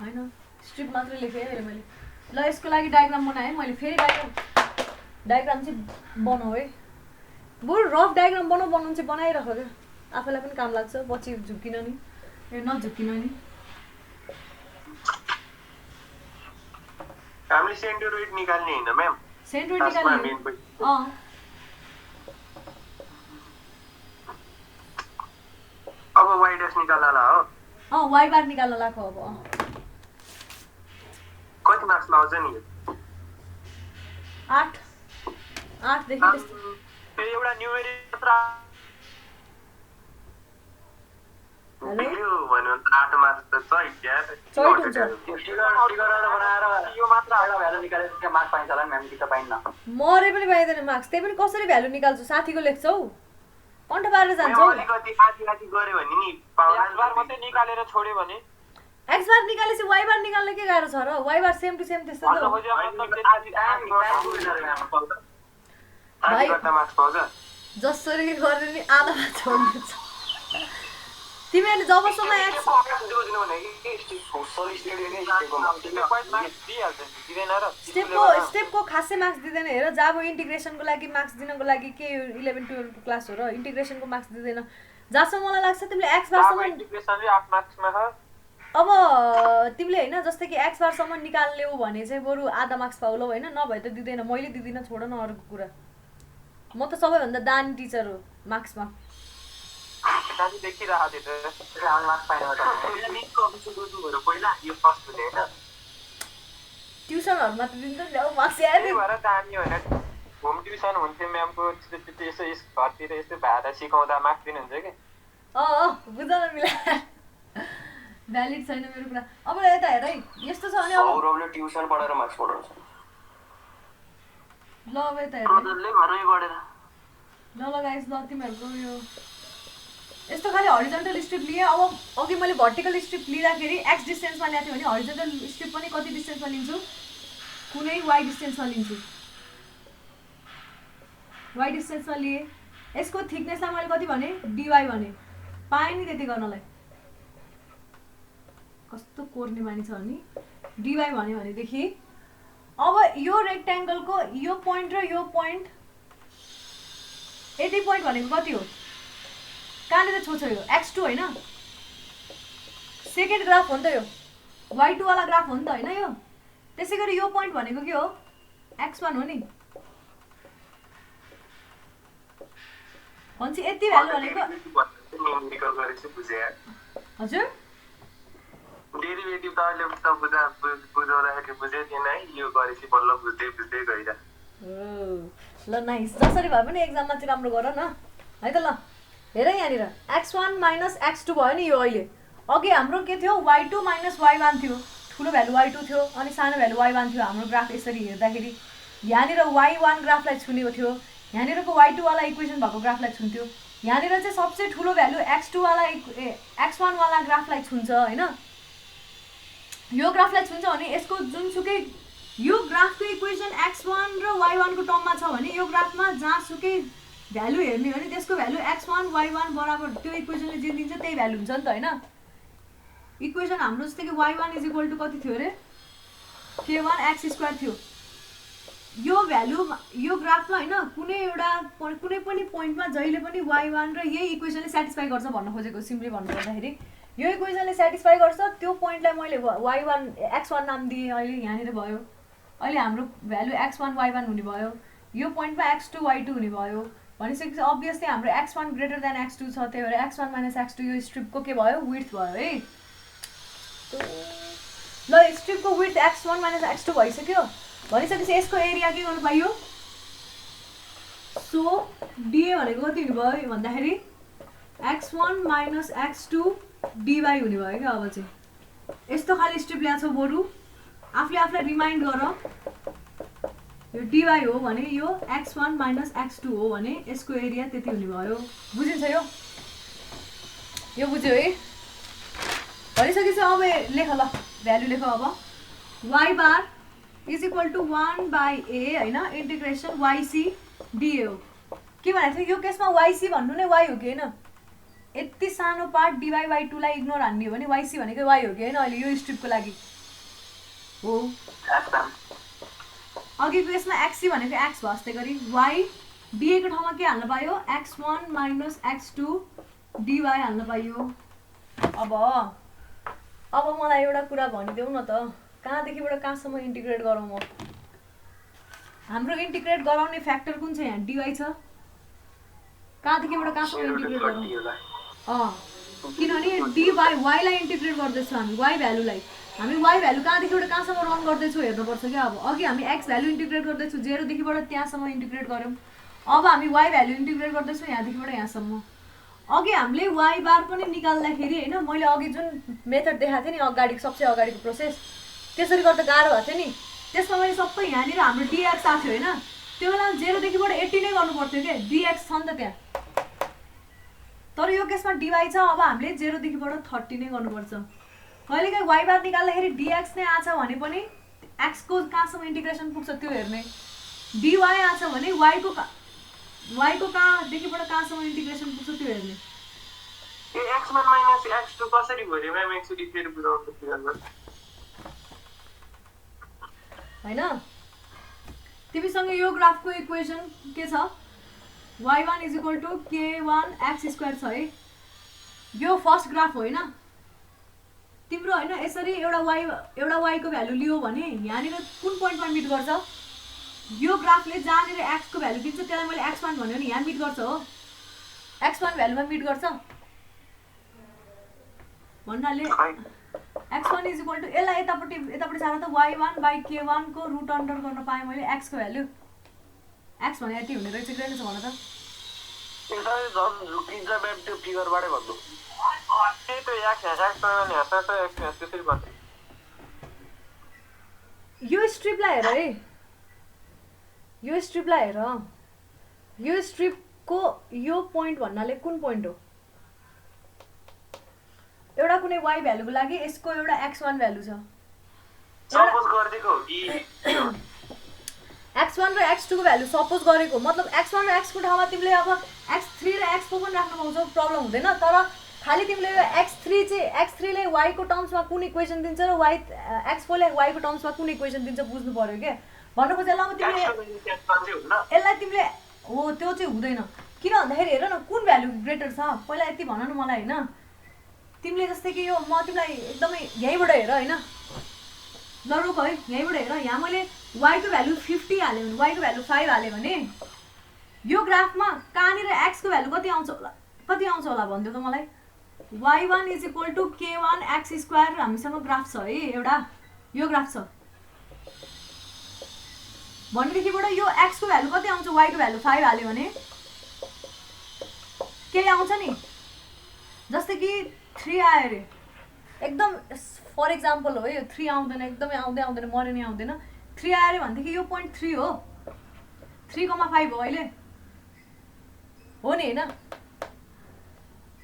Speaker 1: होइन स्ट्रिप मात्रै लेखेँ है मैले ल यसको लागि डायग्राम बनाएँ मैले फेरि डायग्राम चाहिँ बनाऊ है बरु रफ डायग्राम बनाउनु चाहिँ बनाइराख क्या आफैलाई पनि काम लाग्छ पछि झुक्किन नि ए नझुक्किन नि
Speaker 2: हामीले सेन्टरोइड निकाल्ने हैन म्याम
Speaker 1: सेन्टरोइड निकाल्ने
Speaker 2: अब वाइ ड्यास निकाल्नला हो
Speaker 1: वाइ बार निकाल्न लाखो अब
Speaker 2: कति मार्क्स आउँछ नि
Speaker 1: 8 देखि त्यस्तो
Speaker 3: फेरि एउटा न्युमेरिक मात्र
Speaker 2: यो भन्नु त 8 मार्क्स त चैट यार
Speaker 1: चैट हुन्छ
Speaker 2: त्यो फिगर बनाएर
Speaker 3: यो मात्र
Speaker 2: एउटा भ्यालु निकालेर के मार्क्स पाइन्छ होला म्याम कि त पाइन्न
Speaker 1: मरे पनि पाइदैन मार्क्स त्यही पनि कसरी भ्यालु निकाल्छु साथीको लेख्छौ कन्ठ पारेर जान्छौ
Speaker 2: अलिकति आधी गरे भने नि
Speaker 3: एक बार मात्रै निकालेर छोड्यो भने
Speaker 1: एक्स बार निकालेपछि वाइ बार निकाल्न के गाह्रो छ र Y bar same to same त्यस्तो त हो जसरी गरेर नि आधा छोड्नु छ तिमीहरूले जबसम्म एक्स स्टेपको खासै मार्क्स दिँदैन हेर जब इन्टिग्रेसनको लागि मार्क्स दिनको लागि के 11 12 को क्लास हो र इन्टिग्रेसनको मार्क्स दिँदैन जहाँसम्म मलाई लाग्छ तिमीले एक्स बारसम्म अब तिमीले होइन जस्तै कि एक्स बारसम्म निकाल्यौ भने चाहिँ बरु आधा मार्क्स पाउलौ होइन नभए त दिँदैन मैले दिँदिनँ छोड न अरूको कुरा म त सबैभन्दा दानी टिचर हो मार्क्समा ट्युसनहरूमा त दिन्छ नि अब मार्क्स
Speaker 3: होम ट्युसन हुन्थ्यो म्यामको यसो घरतिर यस्तो भाडा सिकाउँदा मार्क्स दिनुहुन्छ कि
Speaker 1: बुझ न मिला भ्यालिड छैन मेरो कुरा अब यता हेर है यस्तो छ भने
Speaker 2: सौरभले ट्युसन पढाएर मार्क्स पढाउँछ
Speaker 1: ल अब यता हेर
Speaker 2: ब्रदरले घरमै पढेर
Speaker 1: ल गाइस ल तिमीहरूको यो यस्तो खालि हरिजन्टल स्ट्रिप लिए अब अघि मैले भर्टिकल स्ट्रिप लिँदाखेरि एक्स डिस्टेन्समा ल्याएको थिएँ भने हरिजन्टल स्ट्रिप पनि कति डिस्टेन्समा लिन्छु कुनै वाइ डिस्टेन्समा लिन्छु वाइ डिस्टेन्समा लिए यसको थिकनेसलाई मैले कति भने डिवाई भने पाएँ नि त्यति गर्नलाई कस्तो कोर्ने मानि छ नि डिवाई भन्यो भनेदेखि अब यो रेक्ट्याङ्गलको यो पोइन्ट र यो पोइन्ट यति पोइन्ट भनेको कति हो कहाँनिर छोड्छ यो x2 होइन सेकेन्ड ग्राफ हो नि त यो y2 वाला ग्राफ हो नि त होइन यो त्यसै गरी यो पोइन्ट भनेको के हो x1 हो नि भन्छ यति भ्यालु भनेको हजुर
Speaker 2: डेरिभेटिभ त अहिले त बुझाउँदाखेरि बुझे थिएन है यो गरेपछि बल्ल बुझ्दै गइरा
Speaker 1: ल नाइस जसरी भए पनि एक्जाममा चाहिँ राम्रो गर न है त ल हेर यहाँनिर x1 माइनस x2 भयो नि यो अहिले अघि हाम्रो के थियो y2 माइनस y1 थियो ठुलो भ्यालु y2 थियो अनि सानो भ्यालु y1 थियो हाम्रो ग्राफ यसरी हेर्दाखेरि यहाँनिर y1 ग्राफलाई छुनेको थियो, यहाँनिरको y2 वाला इक्वेसन भएको ग्राफलाई छुन्थ्यो, यहाँनिर चाहिँ सबसे ठुलो भ्यालु x2 वाला x1 वाला ग्राफलाई छुन्छ हैन। यो ग्राफलाई छुन्छ भने यसको जुनसुकै यो ग्राफको इक्वेसन x1 र y1 को टर्ममा छ भने यो ग्राफमा जहाँसुकै भ्यालु हेर्ने हो भने त्यसको भ्यालु x1 y1 बराबर त्यो इक्वेसनले जे दिन्छ त्यही भ्यालु हुन्छ नि त हैन। इक्वेसन हाम्रो जस्तै कि y1 = कति थियो रे, k1 x² थियो। यो भ्यालु यो ग्राफमा हैन कुनै पनि पोइन्टमा जहिले पनि y1 र यही इक्वेसनले सेटिस्फाई गर्छ भन्न खोजेको। सिम्पली भन्नु पर्दाखेरि यो इक्वेसनले सेटिस्फाई गर्छ, त्यो पोइन्टलाई मैले y1 x1 नाम दिएँ। अहिले यहाँनिर भयो, अहिले हाम्रो भ्यालु x1 y1 हुने भयो, यो पोइन्टमा x2 y2 हुने भयो भनिसकेपछि अभियसली हाम्रो x1 ग्रेटर देन x2 छ, त्यही भएर x1 - x2 यो स्ट्रिपको के भयो, विड्थ भयो है। ल स्ट्रिपको विड्थ x1 - x2 भइसक्यो भनिसकेपछि यसको एरिया के गर्नु पाइयो, सो डीए भनेको कति हुने भयो भन्दाखेरि x1 - x2 dy हुने भयो क्या। अब चाहिँ यस्तो खाली स्ट्रिप ल्याएको छ, बरु आफूलाई रिमाइन्ड गर यो dy हो भने यो x1 - x2 हो भने यसको एरिया त्यति हुने भयो। बुझिन्छ यो बुझ्यो है। भनिसकेपछि अब लेख ल, भ्यालु लेख अब y बार = 1/a हैन इन्टिग्रेसन yc dA हो। के भनेको थियो यो केसमा yc भन्नु नै y हो कि हैन, यति सानो पार्ट dy/2 लाई इग्नोर हान्ने हो भने yc भनेको y हो कि हैन। अहिले यो स्ट्रिपको लागि हो, अघिको यसमा xc भनेको x भयो, जस्तै गरी y dA को ठाउँमा के हाल्न पायो, x1 - x2 dy हाल्न पाइयो। अब मलाई एउटा कुरा भनिदेऊ न त, कहाँदेखिबाट कहाँसम्म इन्टिग्रेट गरौँ म? हाम्रो इन्टिग्रेट गराउने फ्याक्टर कुन छ यहाँ, dy छ। कहाँदेखिबाट कहाँसम्म इन्टिग्रेट गरौँ? किनभने dy लाई इन्टिग्रेट गर्दैछौँ हामी, y भ्यालुलाई। हामी y भ्यालु कहाँदेखिबाट कहाँसम्म रन गर्दैछौँ हेर्नुपर्छ क्या। अब अघि हामी x भ्यालु इन्टिग्रेट गर्दैछौँ, 0 देखिबाट त्यहाँसम्म इन्टिग्रेट गऱ्यौँ। अब हामी y भ्यालु इन्टिग्रेट गर्दैछौँ यहाँदेखिबाट यहाँसम्म। अघि हामीले y बार पनि निकाल्दाखेरि हैन, मैले अघि जुन मेथड देखाएको थिएँ नि अगाडि, सबसे अगाडिको प्रोसेस, त्यसरी गर्दा गाह्रो भएको थियो नि। त्यसमा मैले सबै यहाँनिर हाम्रो dx आएको थियो हैन, त्यो बेला 0 देखिबाट 80 नै गर्नु पर्थ्यो के, dx छ नि त त्यहाँ। तर यो केसमा dy छ, अब हामीले 0 देखिबाट 30 नै गर्नुपर्छ। कहिलेकाहीँ y बार निकाल्दाखेरि dx नै आछ भने पनि x को कहाँसम्म इन्टिग्रेसन पुग्छ त्यो हेर्ने, dy आछ भने y को कहाँदेखिबाट कहाँसम्म इन्टिग्रेसन पुग्छ त्यो हेर्ने।
Speaker 2: ए x1 - x2 कसरी भयो रे म्याम, एक्चुअली फेरि बुझाउनु पर्छ
Speaker 1: हैन। तिमीसँग यो ग्राफको इक्वेसन के छ, y1 = k1 x² छ है। यो फर्स्ट ग्राफ हो हैन तिम्रो हैन। यसरी एउटा y को भ्यालु लियो भने यहाँनिर कुन पोइन्टमा मिट गर्छ, यो ग्राफले जहाँनिर x को भ्यालु दिन्छ त्यसलाई मैले x1 भन्यो नि, यहाँ मिट गर्छ हो, x1 भ्यालुमा मिट गर्छ भन्नाले x1 = यसलाई यतापट्टि सारा त y1/k1 को रुट अन्डर गर्न पाएँ मैले x को भ्यालु। x भने यति हुने रहेछ कि रहेछ भन त।
Speaker 2: यसरी झन् झुकिन्छ म्याम त्यो फिगरबाटै भन्नु।
Speaker 3: त्यही त x त्यसरी भन्छ।
Speaker 1: यो स्ट्रिपलाई हेर है, यो स्ट्रिपलाई हेर, यो स्ट्रिपको यो पोइन्ट भन्नाले कुन पोइन्ट हो, एउटा कुनै y भ्यालुको लागि यसको एउटा x1 भ्यालु छ,
Speaker 2: सपोज गर्दिएको हो कि
Speaker 1: x1 र x2 को भ्यालु सपोज गरेको, मतलब x1 र x को ठाउँमा तिमीले अब x3 र x4 पनि राख्न पाउँछौ, प्रब्लम हुँदैन। तर खाली तिमीले यो x3 ले y को टर्म्समा कुन इक्वेसन दिन्छ र x4 ले y को टर्म्समा कुन इक्वेसन दिन्छ बुझ्नु पर्यो के भन्नु खोजे। ल तिमीले यसलाई तिमीले हो त्यो चाहिँ हुँदैन, किन भन्दाखेरि हेर न कुन भ्यालु ग्रेटर छ पहिला यति भन न मलाई हैन। तिमीले जस्तै कि यो म तिमीलाई एकदमै यहीँबाट हेर हैन, ल रुक है यहीँबाट हेर, यहाँ मैले y को भ्यालु 50 हालेँ भने, y को भ्यालु 5 हालेँ भने यो ग्राफमा कहाँनिर x को भ्यालु कति आउँछ होला भन्दियो त मलाई। y1 = k1 x² हामीसँग ग्राफ छ है एउटा, यो ग्राफ छ भनेदेखिबाट यो x को भ्यालु कति आउँछ, y को भ्यालु 5 हाल्यो भने के आउँछ नि, जस्तै कि 3 आयो रे, एकदम फर एक्जाम्पल हो यो, 3 आउँदैन, एकदमै आउँदैन, मरे नै आउँदैन। 3 आयो रे भनेदेखि यो पोइन्ट 3 हो, 3,5 हो अहिले हो नि हैन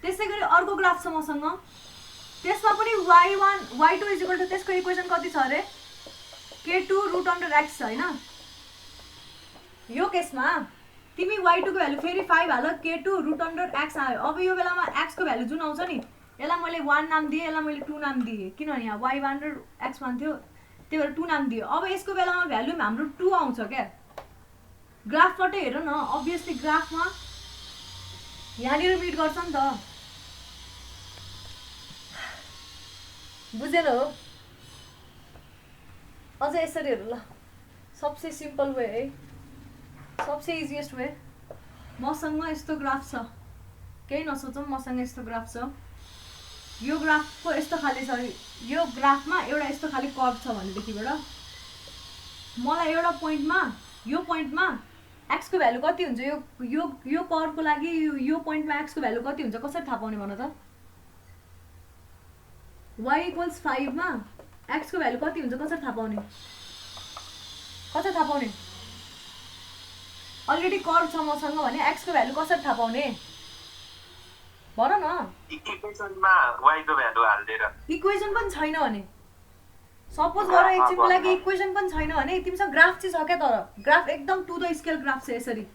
Speaker 1: त्यसै गरी अर्को ग्राफ छ मसँग त्यसमा पनि y1 y2 इक्वल टु त्यसको इक्वेसन कति छ अरे k2 रुट अन्डर x छ हैन यो केसमा तिमी y2 को भ्यालु फेरि 5 हाल k2 रुट अन्डर x आयो अब यो बेलामा x को भ्यालु जुन आउँछ नि यसलाई मैले 1 नाम दिए यसलाई मैले 2 नाम दिए किनभने यहाँ y1 र x1 थियो त्यही भएर 2 नाम दिए अब यसको बेलामा भ्यालु हाम्रो 2 आउँछ क्या ग्राफबाट हेर न अभियसली ग्राफमा यहाँनिर मिट गर्छ नि त बुझेन हो अझ यसरी हेर ल सबसे सिम्पल वे है सबसे इजिएस्ट वे मसँग यस्तो ग्राफ छ केही नसोचौँ मसँग यस्तो ग्राफ छ यो ग्राफको यस्तो खाले छ यो ग्राफमा एउटा यस्तो खाले कर्भ छ भनेदेखिबाट मलाई एउटा पोइन्टमा यो पोइन्टमा x को भ्यालु कति हुन्छ यो कर्भको लागि यो पोइन्टमा x को भ्यालु कति हुन्छ कसरी थाहा पाउने भन त y इक्वल्स 5 मा x को भ्यालु कति हुन्छ कसरी थाहा पाउने अलरेडी कर्भ छ मसँग भने x को भ्यालु कसरी थाहा पाउने भन न
Speaker 3: इक्वेसनमा y को भ्यालु हाल्दिएर
Speaker 1: इक्वेसन पनि छैन भने सपोज गर एकछिनको लागि इक्वेसन पनि छैन भने तिमीसँग ग्राफ चाहिँ छ क्या तर ग्राफ एकदम टु द स्केल ग्राफ छ यसरी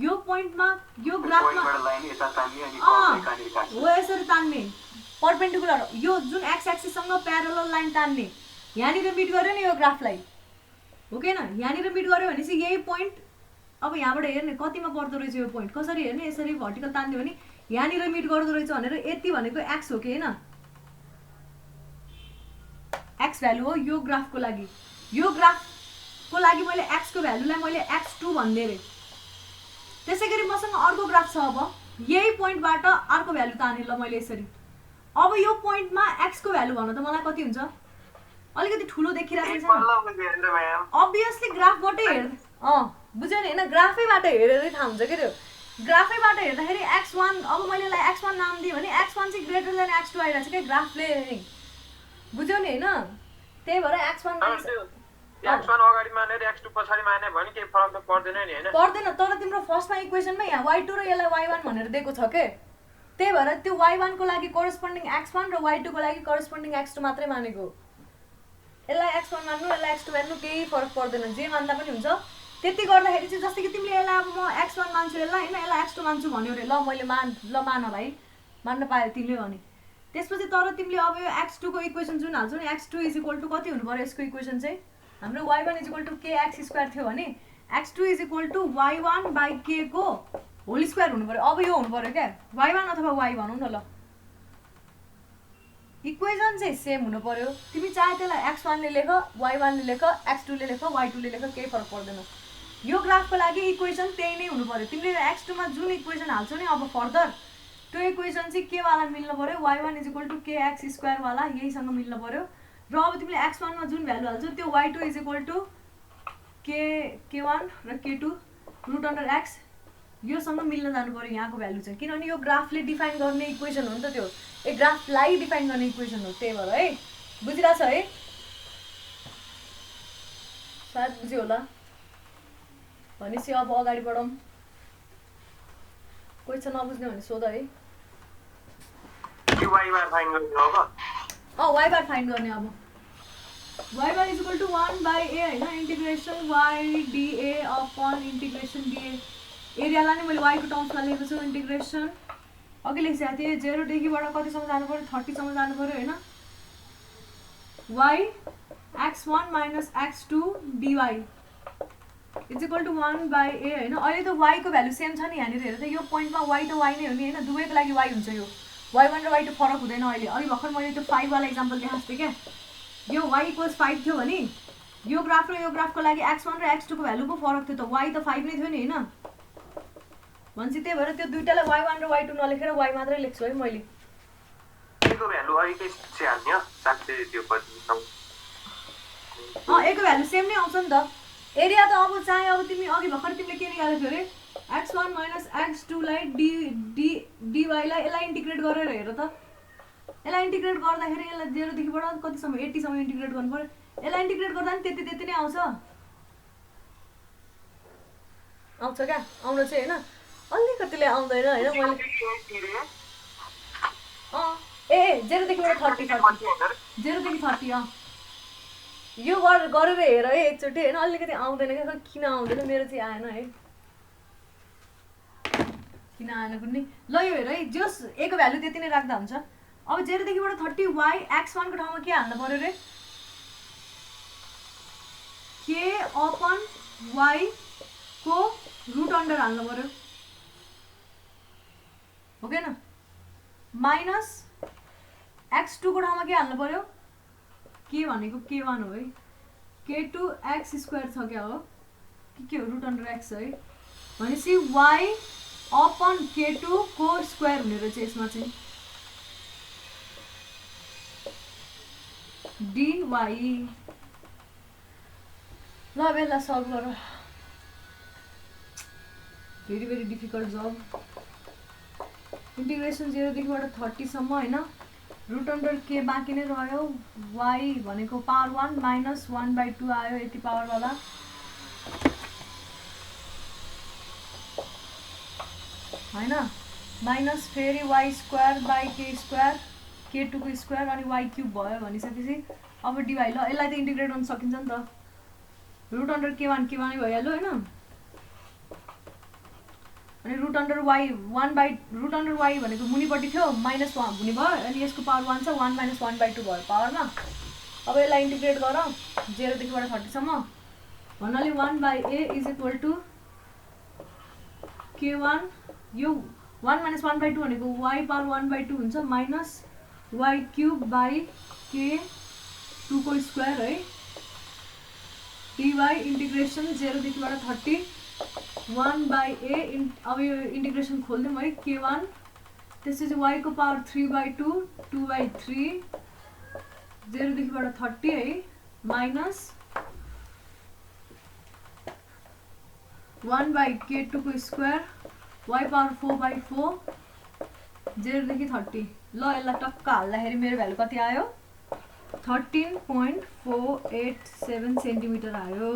Speaker 1: यो पोइन्टमा यो ग्राफमा हो यसरी तान्ने परपेन्डिकुलर यो जुन एक्स एक्सिस सँग प्यारलल लाइन तान्ने यहाँनिर मिट गर्यो नि यो ग्राफलाई हो कि हैन यहाँनिर मिट गर्यो भने चाहिँ यही पोइन्ट अब यहाँबाट हेर्ने कतिमा पर्दो रहेछ यो पोइन्ट कसरी हेर्ने यसरी भर्टिकल तान्दियो भने यहाँनिर मिट गर्दो रहेछ भनेर यति भनेको एक्स हो कि हैन एक्स भ्यालु हो यो ग्राफको लागि मैले एक्स को भ्यालुलाई मैले x2 भन्दै रे त्यसै गरी मसँग अर्को ग्राफ छ अब यही पोइन्टबाट अर्को भ्यालु ताने ल मैले यसरी अब यो पोइन्टमा x को भ्यालु भन त मलाई कति हुन्छ अलिकति ठुलो देखिरहेको छ अभियसली ग्राफबाटै हेर् बुझ्यौ नि हैन ग्राफैबाट हेरेरै थाहा हुन्छ के त्यो ग्राफैबाट हेर्दाखेरि x1 अब मैले यसलाई x1 नाम दिए भने x1 चाहिँ ग्रेटर देन x2 आइरहेछ के ग्राफले बुझ्यौ नि हैन त्यही भएर x1
Speaker 3: x1 अगाडि मानेर x2 पछाडी माने भने के फरक त पर्दैन नि हैन
Speaker 1: पर्दैन तर तिम्रो फर्स्टमा इक्वेसनमा यहाँ y2 र यसलाई y1 भनेर दिएको छ के त्यही भएर त्यो y1 को लागि कोरेस्पोन्डिङ x1 र y2 को लागि कोरेस्पोन्डिङ x2 मात्रै मानेको यसलाई x1 मान्नु यसलाई x2 मान्नु केही फरक पर्दैन जे मान्दा पनि हुन्छ त्यति गर्दाखेरि चाहिँ जस्तै कि तिमीले यसलाई अब म x1 मान्छु यसलाई हैन यसलाई x2 मान्छु भन्यो रे ल मैले मान भाइ मान्न पाए तिमीले भने त्यसपछि तर तिमीले अब यो x2 को इक्वेसन जुन हाल्छौ नि x2 = कति हुनु पर्यो यसको इक्वेसन चाहिँ हाम्रो y1 = kx² थियो भने x2 = y1 / k को होल स्क्वायर हुनु पर्यो अब यो हुनु पर्यो क्या y1 अथवा y भनौँ न ल इक्वेसन चाहिँ सेम हुनु पर्यो तिमी चाहे त्यसलाई x1 ले लेख y1 ले लेख x2 ले लेख y2 ले लेख केही फरक पर्दैन यो ग्राफको लागि इक्वेसन त्यही नै हुनु पर्यो तिमीले x2 मा जुन इक्वेसन हाल्छौ नि अब फर्दर त्यो इक्वेसन चाहिँ के वाला मिल्न पर्यो y1 = kx² वाला यहीसँग मिल्न पर्यो र अब तिमीले x1 मा जुन भ्यालु हाल्छौ त्यो y2 = k1 र k2 √x योसँग मिल्न जानु पर्यो यहाँको भ्यालु चाहिँ किनभने यो ग्राफले डिफाइन गर्ने इक्वेसन हो नि त त्यो एक ग्राफलाई डिफाइन गर्ने इक्वेसन हो त्यही भएर है बुझिरहेछ है सायद बुझ्यो होला भनेपछि अब अगाडि बढौँ कोही छ नबुझ्ने भने सोध है
Speaker 3: y बार फाइन्ड गर्ने अब
Speaker 1: y बार फाइन्ड गर्ने अब y बार = 1/a हैन integration y dA upon integration dA एरियालाई नै मैले y को टर्म्समा लेखेको छु इन्टिग्रेसन अघि लेखेको थिएँ 0 देखिबाट कतिसम्म जानु पर्यो 30 सम्म जानु पर्यो हैन y x1 - x2 dy = 1/a हैन अहिले त y को भ्यालु सेम छ नि यहाँनिर हेर त यो पोइन्टमा y त y नै हो नि हैन दुवैको लागि y हुन्छ यो y1 र y2 फरक हुँदैन अहिले अलि भर्खर मैले त्यो 5 वाला एक्जाम्पल देखाएको थिएँ क्या यो y = 5 थियो भने यो ग्राफ र यो ग्राफको लागि x1 र x2 को भ्यालु पो फरक थियो त y त 5 नै थियो नि हैन भन्छ त्यही भएर त्यो दुईटालाई y1 र y2 नलेखेर y मात्रै लेख्छु है मैले
Speaker 3: यसको भ्यालु अघिकै चाहिँ हाल्ने हो साथै त्यो पनि
Speaker 1: यसको भ्यालु सेम नै आउँछ नि त एरिया त अब चाहे अब तिमी अघि भर्खर तिमीले के निकालेको थियो रे x1 - x2 लाई dy लाई यसलाई इन्टिग्रेट गरेर हेर त यसलाई इन्टिग्रेट गर्दाखेरि यसलाई 0 देखिबाट कतिसम्म 80 सम्म इन्टिग्रेट गर्नु पर्यो यसलाई इन्टिग्रेट गर्दा नि त्यति नै आउँछ आउँछ क्या आउन चाहिँ होइन अलिकतिले आउँदैन होइन मैले ए 0देखिबाट 30 0देखि 30 यो गरेर हेर है एकचोटि होइन अलिकति आउँदैन क्या किन आउँदैन मेरो चाहिँ आएन है किन आएन कुनै ल यो हेर है जस ए को भ्यालु त्यति नै राख्दा हुन्छ अब 0देखिबाट 30 y x1 को ठाउँमा के हाल्नु पर्यो रे k अपन y को रुट अन्डर हाल्नु पर्यो हो कि न माइनस x2 को ठाउँमा के हाल्नु पर्यो के भनेको k1 हो है k2 x स्क्वायर छ क्या हो के हो रुट अन्डर x है भनेपछि y अपन k2 को स्क्वायर हुने रहेछ यसमा चाहिँ dy ल बेला सल्भ गर भेरी डिफिकल्ट जब इन्टिग्रेसन 0देखिबाट 30 सम्म होइन रुट अन्डर के बाँकी नै रह्यो y भनेको पावर 1 माइनस 1/2 आयो यति पावरवाला होइन माइनस फेरि y square by k square k2 को स्क्वायर अनि y क्युब भयो भनिसकेपछि अब डिभाइ ल यसलाई त इन्टिग्रेट गर्न सकिन्छ नि त रुट अन्डर k1 नै भइहाल्यो होइन अनि root under y root under y भनेको मुनिपट्टि थियो माइनस 1 हुने भयो अनि यसको पावर 1 छ 1 माइनस 1/2 भयो पावरमा अब यसलाई इन्टिग्रेट गर 0देखिबाट 30 सम्म भन्नाले 1/a is equal to k1 यो 1 माइनस 1/2 भनेको y पावर 1/2 हुन्छ minus y cube by k2 को स्क्वायर है dy इन्टिग्रेसन 0देखिबाट 30 1/a अब यो इन्टिग्रेसन खोल्दिउँ है k1 त्यसपछि y को पावर 3/2 2/3 0देखिबाट 30 है माइनस 1/k2 को स्क्वायर y पावर 4/4 0देखि 30 ल यसलाई टक्क हाल्दाखेरि मेरो भ्यालु कति आयो 13.487 सेन्टिमिटर आयो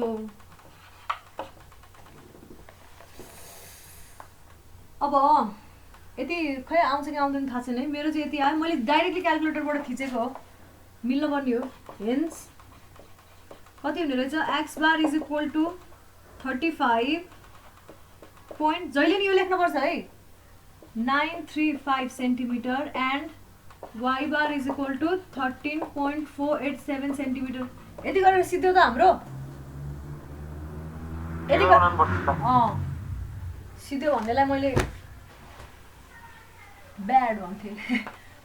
Speaker 1: अब यति खै आउँछ कि आउँदैन थाहा छैन है मेरो चाहिँ यति आयो मैले डाइरेक्टली क्यालकुलेटरबाट थिचेको हो मिल्न पर्ने हो हेन्स कति हुने रहेछ x bar is equal to 35 point जहिले नि यो लेख्नुपर्छ है 935 centimetre and y bar is equal to 13.487 centimetre यति गरेर सिद्धो त हाम्रो यति सिधो भन्नेलाई मैले ब्याड भन्थेँ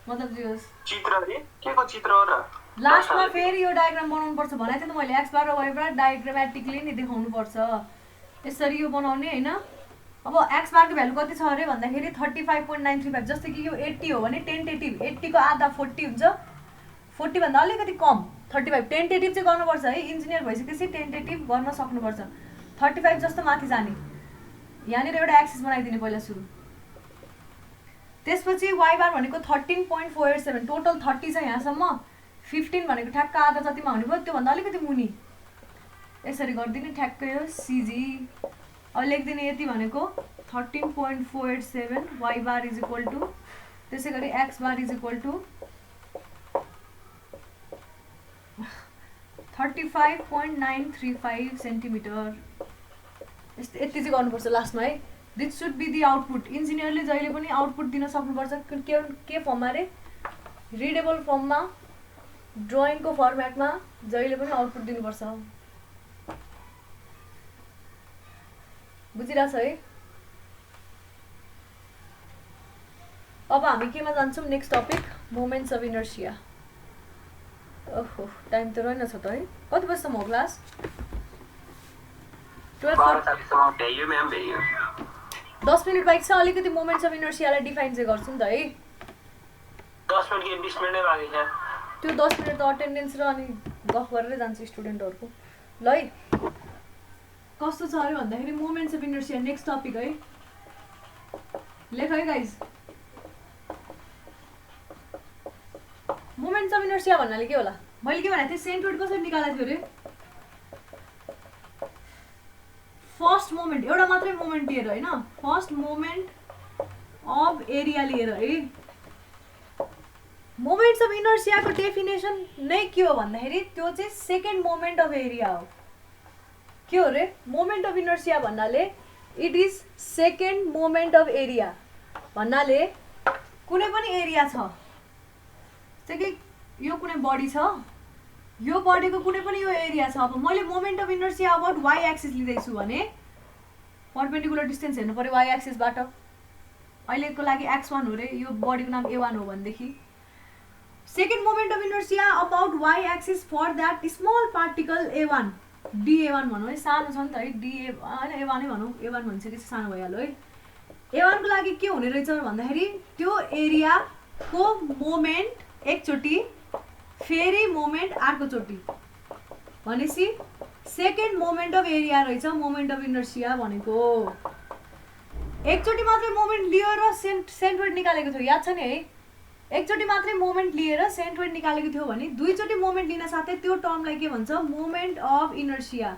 Speaker 1: मतलब जो
Speaker 2: चित्र हो र
Speaker 1: लास्टमा फेरि यो डायग्राम बनाउनु पर्छ भनेको थिएँ त मैले x बार र y बार डायग्रामेटिकली नै देखाउनु पर्छ यसरी यो बनाउने हैन अब x बार को भ्यालु कति छ अरे भन्दाखेरि 35.935 जस्तै कि यो 80 हो भने टेन्टेटिभ 80 को आधा 40 हुन्छ 40 भन्दा अलिकति कम 35 टेन्टेटिभ चाहिँ गर्नुपर्छ है इन्जिनियर भइसकेपछि टेन्टेटिभ गर्न सक्नुपर्छ 35 जस्तो माथि जाने यहाँनिर एउटा एक्सिस बनाइदिने पहिला सुरु त्यसपछि y बार भनेको 13.487 टोटल 30 छ यहाँसम्म 15 भनेको ठ्याक्क आधा जतिमा हुने भयो त्यो भन्दा अलिकति मुनि यसरी गर्दिने ठ्याक्कै हो सीजी अब लेख्दिने यति भनेको 13.487 y bar is equal to त्यसैगरी x bar is equal to 35.935 centimetre यति चाहिँ गर्नुपर्छ लास्टमा है this should be the output इन्जिनियरले जहिले पनि आउटपुट दिन सक्नुपर्छ के फर्ममा रे रिडेबल फर्ममा ड्रइङको फर्मेटमा जहिले पनि आउटपुट दिनुपर्छ बुझिरहेछ है अब हामी केमा जान्छौँ next topic moments of inertia ओहो टाइम त रहेन छ त है कति बजीसम्म हो क्लास 10 मिनट बाइक छ अलिकति मोमेन्ट्स अफ इनर्सियालाई डिफाइन चाहिँ गर्छु नि त है
Speaker 3: 10 मिनट कि 20 मिनट नै बाँकी छ
Speaker 1: त्यो 10 मिनट त अटेन्डेन्स र अनि गफ गरेरै जान्छ स्टुडेन्टहरुको ल है कस्तो छ अरे भन्दाखेरि moments of inertia next topic है लेख है गाइज मोमेन्ट्स अफ इनर्सिया भन्नाले के होला मैले के भनेको थिएँ सेन्ट्रोइड कसरी निकालेको थियो रे फर्स्ट मोमेन्ट एउटा मात्रै मोमेन्ट लिएर होइन, फर्स्ट मोमेन्ट अफ एरिया लिएर है। मोमेन्ट्स अफ इनर्सियाको डेफिनेसन नै के हो भन्दाखेरि त्यो चाहिँ सेकेन्ड मोमेन्ट अफ एरिया हो। के हो रे? मोमेन्ट अफ इनर्सिया भन्नाले it is second moment of area भन्नाले कुनै पनि एरिया छ, जस्तै कि यो कुनै बडी छ, यो बडीको कुनै पनि यो एरिया छ। अब मैले moment of inertia about Y axis लिँदैछु भने पर्पेन्डिकुलर डिस्टेन्स हेर्नु पऱ्यो वाइ एक्सिसबाट। अहिलेको लागि x1 हो रे, यो बडीको नाम a1 हो भनेदेखि second moment of inertia about Y axis for that small particle a1 dA1 भनौँ है, सानो छ नि त है, dA होइन a1 नै भनौँ, a1 भनिसकेपछि सानो भइहाल्यो है। a1 को लागि के हुने रहेछ भन्दाखेरि त्यो एरियाको मोमेन्ट एकचोटि फेरि मोमेन्ट अर्कोचोटि भनेपछि सेकेन्ड मोमेन्ट अफ एरिया रहेछ मोमेन्ट अफ इनर्सिया भनेको। एकचोटि मात्रै मोमेन्ट लियो र सेन्ट्रोइड निकालेको थियो, याद छ नि है? एकचोटि मात्रै मोमेन्ट लिएर सेन्ट्रोइड निकालेको थियो भने दुईचोटि मोमेन्ट लिन साथै त्यो टर्मलाई के भन्छ? Moment of inertia.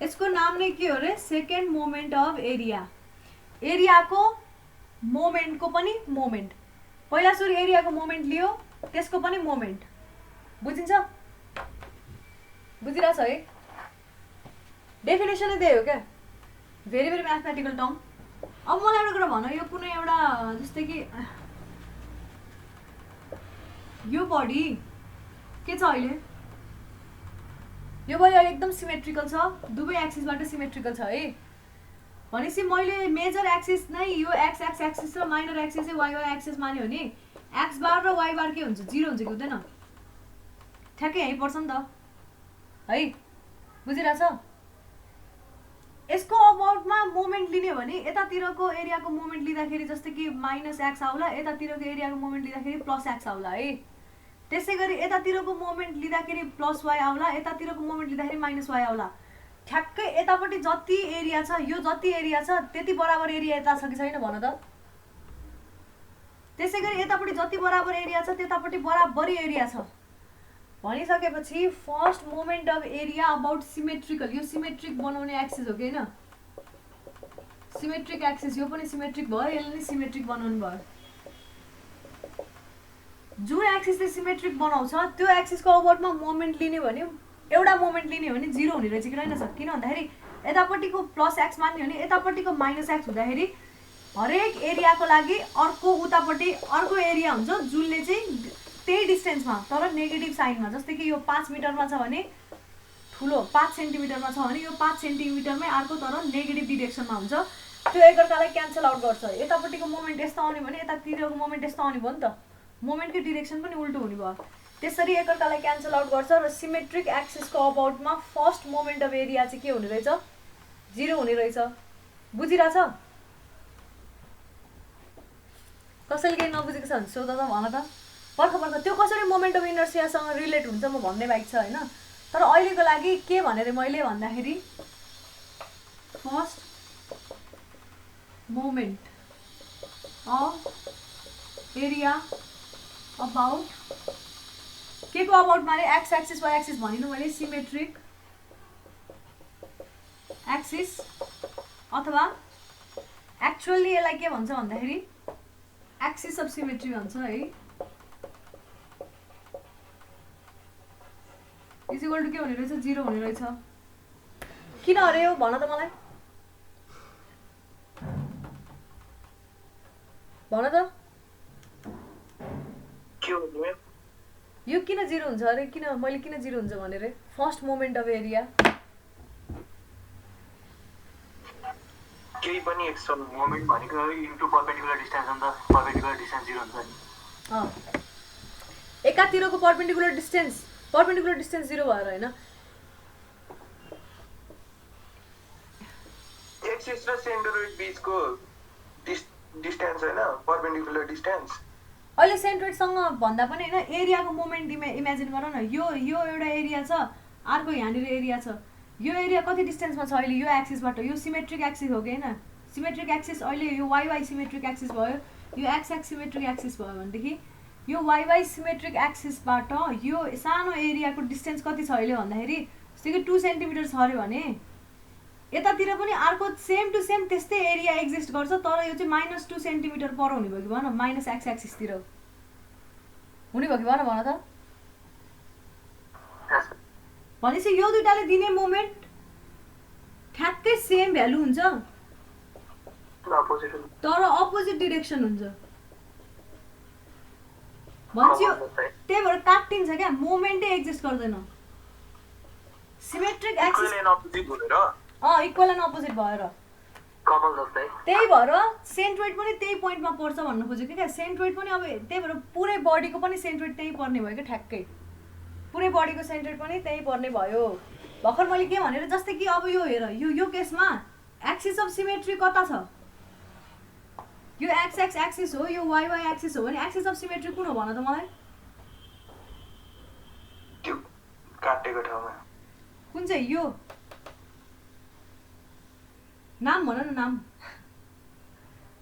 Speaker 1: यसको नाम नै के हो रे? Second moment of area. एरियाको मोमेन्टको पनि मोमेन्ट, पहिला सुरु एरियाको मोमेन्ट लियो त्यसको पनि मोमेन्ट, बुझिन्छ? बुझिरहेछ है? डेफिनेसनै त्यही हो क्या, भेरी भेरी म्याथमेटिकल टर्म। अब मलाई एउटा कुरा भन, यो कुनै एउटा जस्तै कि यो बडी के छ अहिले? यो बडी अहिले एकदम सिमेट्रिकल छ, दुवै एक्सिसबाट सिमेट्रिकल छ है। भनेपछि मैले मेजर एक्सिस नै यो एक्स एक्स एक्सिस र माइनर एक्सिस चाहिँ वाइ वाइ एक्सिस मान्यो भने एक्स बार र वाइ बार के हुन्छ? जिरो हुन्छ कि हुँदैन? ठ्याक्कै यहीँ पर्छ नि त है, बुझिरहेछ? यसको अबाउटमा मोमेन्ट लिने भने यतातिरको एरियाको मोमेन्ट लिँदाखेरि जस्तै कि माइनस एक्स आउला, यतातिरको एरियाको मोमेन्ट लिँदाखेरि प्लस एक्स आउला है। त्यसै गरी यतातिरको मोमेन्ट लिँदाखेरि प्लस वाइ आउला, यतातिरको मोमेन्ट लिँदाखेरि माइनस वाइ आउला। ठ्याक्कै यतापट्टि जति एरिया छ, यो जति एरिया छ त्यति बराबर एरिया यता छ कि छैन भन त? त्यसै गरी यतापट्टि जति बराबर एरिया छ त्यतापट्टि बराबरी एरिया छ भनिसकेपछि first moment of area about symmetrical, यो सिमेट्रिक बनाउने एक्सिस हो कि होइन? सिमेट्रिक एक्सिस, यो पनि सिमेट्रिक भयो, यसले नि सिमेट्रिक बनाउनु भयो। जुन एक्सिसले सिमेट्रिक बनाउँछ त्यो एक्सिसको अबाउटमा मोमेन्ट लिने भने एउटा मोमेन्ट लिने भने जिरो हुने रहेछ कि रहेन सर? किन भन्दाखेरि यतापट्टिको प्लस एक्स मान्यो भने यतापट्टिको माइनस एक्स हुँदाखेरि हरेक एरियाको लागि अर्को उतापट्टि अर्को एरिया हुन्छ जुनले चाहिँ त्यही डिस्टेन्समा तर नेगेटिभ साइनमा, जस्तै कि यो 5 मिटरमा छ भने ठुलो 5 सेन्टिमिटरमा छ भने यो 5 सेन्टिमिटरमै अर्को तर नेगेटिभ डिरेक्सनमा हुन्छ। त्यो एकअर्कालाई क्यान्सल आउट गर्छ। यतापट्टिको मोमेन्ट यस्तो आउने भने यतातिरको मोमेन्ट यस्तो आउने भयो नि त, मोमेन्टको डिरेक्सन पनि उल्टो हुने भयो। त्यसरी एकअर्कालाई क्यान्सल आउट गर्छ र सिमेट्रिक एक्सिसको अबाउटमा फर्स्ट मोमेन्ट अफ एरिया चाहिँ के हुने रहेछ? जिरो हुने रहेछ। बुझिरहेछ? कसैले केही नबुझेको छ भने सोध त, भन त। पर्ख त्यो कसरी मोमेन्ट अफ इनर्सियासँग रिलेट हुन्छ म भन्ने बाइक छ होइन। तर अहिलेको लागि के भनेर मैले भन्दाखेरि first moment of area about के को अबाउटमा रे? एक्स एक्सिस वाइ एक्सिस भनिनु मैले, सिमेट्रिक एक्सिस अथवा एक्चुअली यसलाई के भन्छ भन्दाखेरि एक्सिस अफ सिमेट्री भन्छ है। इज इक्वल टु के हुने रहेछ? जिरो हुने रहेछ। किन अरे हो भन त मलाई, भन त। यो किन जिरो हुन्छ अरे? किन मैले किन जिरो हुन्छ भनेर? फर्स्ट मोमेन्ट अफ एरिया
Speaker 2: केही पनि एक्स्ट्रा मोमेन्ट भनेको इन्टु परपेन्डिकुलर डिस्टेन्स हो नि त, परपेन्डिकुलर डिस्टेन्स जिरो हुन्छ नि।
Speaker 1: एकातिरको परपेन्डिकुलर डिस्टेन्स जिरो भएर होइन,
Speaker 2: एक्सिस र सेन्टरोइड बीचको डिस्टेन्स हैन, परपेन्डिकुलर डिस्टेन्स।
Speaker 1: अहिले सेन्ट्रोइडसँग भन्दा पनि होइन, एरियाको मोमेन्ट इमेजिन गर न। यो एउटा एरिया छ, अर्को यहाँनिर एरिया छ। यो एरिया कति डिस्टेन्समा छ अहिले यो एक्सिसबाट? यो सिमेट्रिक एक्सिस हो कि होइन? सिमेट्रिक एक्सिस अहिले यो वाइ वाइ सिमेट्रिक एक्सिस भयो, यो एक्स एक्स सिमेट्रिक एक्सिस भयो भनेदेखि यो वाइ वाइ सिमेट्रिक एक्सिसबाट यो सानो एरियाको डिस्टेन्स कति छ अहिले भन्दाखेरि जस्तै कि 2 सेन्टिमिटर छ अरे भने यतातिर पनि अर्को सेम टु सेम त्यस्तै एरिया एक्जिस्ट गर्छ, तर यो चाहिँ -2 सेन्टिमिटर पर हुने भयो कि भन, माइनस एक्स एक्सिसतिर हुने भयो कि भन त। भनेपछि यो दुइटाले दिने मोमेन्ट ठ्याक्कै सेम भ्यालु हुन्छ तर अपोजिट डिरेक्सन हुन्छ। भन्छ त्यही भएर काटिन्छ क्या, मोमेन्टै एक्जिस्ट गर्दैन। Symmetric axis equal and opposite भएर त्यही भएर सेन्ट्रोइड पनि त्यही पोइन्टमा पर्छ भन्नु खोजेको क्या। सेन्ट्रोइड पनि अब त्यही भएर पुरै बडीको पनि सेन्ट्रोइड त्यही पर्ने भयो क्या, ठ्याक्कै पुरै बडीको सेन्ट्रोइड पनि त्यही पर्ने भयो। भर्खर मैले के भनेर, जस्तै कि अब यो हेर, यो केसमा एक्सिस अफ सिमेट्री कता छ, यो एक्स एक्स एक्सिस हो, यो वाइ वाइ एक्सिस हो भने एक्सिस अफ सिमेट्री कुन हो भन त मलाई?
Speaker 4: त्यो काटेको ठाउँमा
Speaker 1: कुन चाहिँ? यो नाम भन न, नाम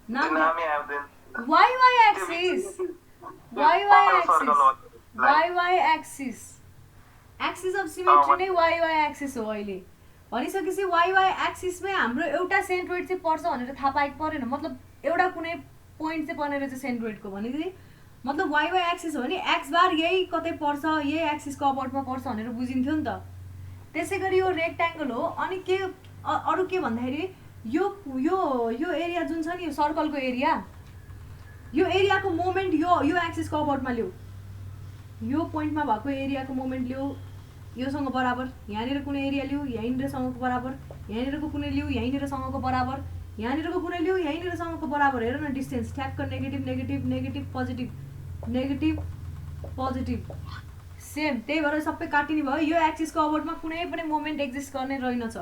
Speaker 4: नामै आउँदैन।
Speaker 1: Y Y axis, Y Y axis, Y Y axis, axis of symmetry नै वाइ वाइ एक्सिस हो। अहिले भनिसकेपछि वाइ वाइ एक्सिसमै हाम्रो एउटा सेन्ट्रोइड चाहिँ पर्छ भनेर थाहा पाएको परेन, मतलब एउटा कुनै पोइन्ट चाहिँ पर्ने रहेछ सेन्ट्रोइडको भनेपछि मतलब वाइ वाइ एक्सिस हो भने एक्स बार यही कतै पर्छ, यही एक्सिसको अबाउटमा पर्छ भनेर बुझिन्थ्यो नि त। त्यसै गरी यो रेक्ट्याङ्गल हो। अनि के अरू के भन्दाखेरि यो यो यो एरिया जुन छ नि, यो सर्कलको एरिया, यो एरियाको मोमेन्ट यो एक्सिसको अबाउटमा ल्याऊ, यो पोइन्टमा भएको एरियाको मोमेन्ट ल्याऊ योसँग बराबर, यहाँनिर कुनै एरिया ल्याऊ यहीँनिरसँगको बराबर, यहाँनिरको कुनै ल्याऊ यहीँनिरसँगको बराबर, यहाँनिरको कुनै ल्याऊ यहीँनिरसँगको बराबर। हेर न डिस्टेन्स ठ्याक्क negative negative negative positive negative positive same. त्यही भएर सबै काटिने भयो। यो एक्सिसको अबाउटमा कुनै पनि मोमेन्ट एक्जिस्ट गर्ने रहेनछ,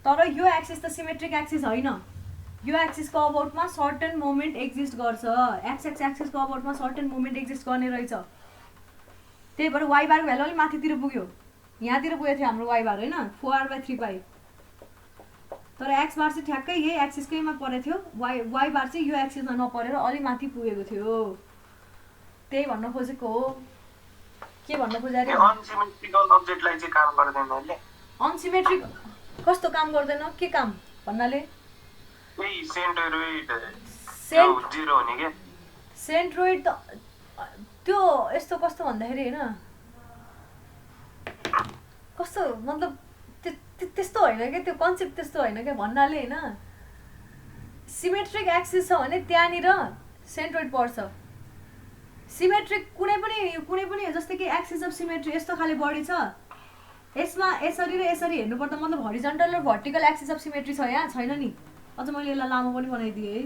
Speaker 1: तर यो एक्सिस त सिमेट्रिक एक्सिस होइन। यो एक्सिसको अबाउटमा सर्टेन मोमेन्ट एक्जिस्ट गर्छ, एक्स एक्स एक्सिसको अबाउटमा सर्टेन मोमेन्ट एक्जिस्ट गर्ने रहेछ। त्यही भएर वाइ बारको भ्यालु अलिक माथितिर पुग्यो, यहाँतिर पुगेको थियो हाम्रो वाइ बार होइन, 4r/3π। तर एक्स बार चाहिँ ठ्याक्कै यही एक्सिसकैमा परेको थियो, वाइ बार चाहिँ यो एक्सिसमा नपरेर अलि माथि पुगेको थियो। त्यही भन्न खोजेको हो। के भन्न खोजेको?
Speaker 4: अनसिमेट्रिकल अब्जेक्टलाई चाहिँ काम गर्दैन अहिले।
Speaker 1: अनसिमेट्रिक कस्तो काम गर्दैन? के काम भन्नाले?
Speaker 4: त्यही सेन्ट्रोइड जिरो हुने के।
Speaker 1: सेन्ट्रोइड त त्यो यस्तो कस्तो भन्दाखेरि होइन, कस्तो मतलब त्यस्तो होइन क्या, त्यो कन्सेप्ट त्यस्तो होइन क्या भन्नाले होइन। सिमेट्रिक एक्सिस छ भने त्यहाँनिर सेन्ट्रोइड पर्छ। सिमेट्रिक कुनै पनि जस्तै कि एक्सिस अफ सिमेट्री यस्तो खाले बडी छ, यसमा यसरी र यसरी हेर्नुपर्दा मतलब हरिजन्टल र भर्टिकल एक्सिस अफ सिमेट्री छ, यहाँ छैन नि। अझ मैले यसलाई लामो पनि बनाइदिएँ है,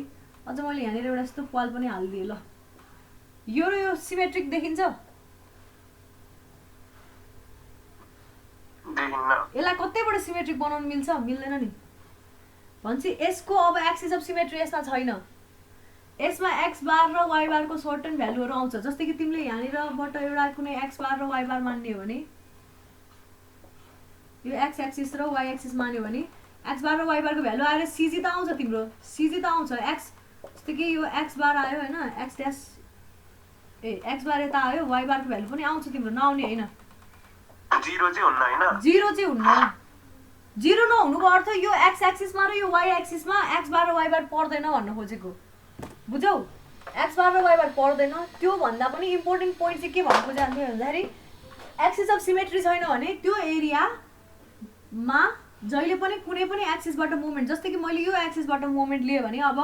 Speaker 1: अझ मैले यहाँनिर एउटा यस्तो पाल पनि हालिदिएँ। ल यो र यो सिमेट्रिक देखिन्छ? यसलाई कतैबाट सिमेट्रिक बनाउनु मिल्छ? मिल्दैन नि। भन्छ यसको अब एक्सिस अफ सिमेट्री यसमा छैन, यसमा एक्स बार र वाइ बारको सर्टेन भ्यालुहरू आउँछ। जस्तै कि तिमीले यहाँनिरबाट एउटा कुनै एक्स बार र वाइ बार मान्ने हो भने, यो एक्स एक्सिस र वाइ एक्सिस मान्यो भने एक्स बार र वाइ बारको भ्यालु आएर सिजी त आउँछ, तिम्रो सिजी त आउँछ। एक्स जस्तै कि यो एक्स बार आयो होइन, एक्स ड्यास एक्स बार यता आयो, वाइ बारको भ्यालु पनि आउँछ तिम्रो, नआउने होइन।
Speaker 4: जिरो चाहिँ हुन्न होइन,
Speaker 1: जिरो चाहिँ हुन्न। जिरो नहुनुको अर्थ यो एक्स एक्सिसमा र यो वाइ एक्सिसमा एक्स बार र वाइ बार पर्दैन भन्न खोजेको, बुझौ? एक्स बार र वाइ बार पर्दैन। त्यो भन्दा पनि इम्पोर्टेन्ट पोइन्ट चाहिँ के भन्नु खोजेको थियो भन्दाखेरि एक्सिस अफ सिमेट्री छैन भने त्यो एरियामा जहिले पनि कुनै पनि एक्सिसबाट मुभमेन्ट, जस्तै कि मैले यो एक्सिसबाट मुभमेन्ट लिएँ भने अब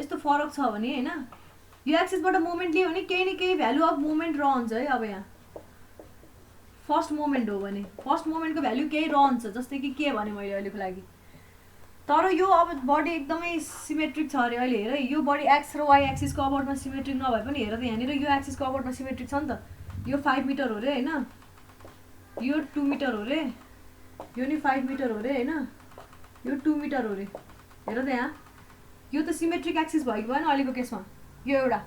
Speaker 1: यस्तो फरक छ भने होइन, यो एक्सिसबाट मुभमेन्ट लियो भने केही न केही भ्यालु अफ मुभमेन्ट रहन्छ है। अब यहाँ फर्स्ट मोमेन्ट हो भने फर्स्ट मोमेन्टको भ्यालु केही रहन्छ, जस्तै कि के भने मैले अहिलेको लागि। तर यो अब बडी एकदमै सिमेट्रिक छ अरे अहिले। हेर यो बडी एक्स र वाइ एक्सिसको अबाउटमा सिमेट्रिक नभए पनि हेर त यहाँनिर यो एक्सिसको अबाउटमा सिमेट्रिक छ नि त। यो 5 मिटर हो रे होइन, यो 2 मिटर हो रे, यो नि 5 मिटर हो रे होइन, यो 2 मिटर हो रे। हेर त यहाँ यो त सिमेट्रिक एक्सिस भयो कि भएन अहिलेको केसमा? यो एउटा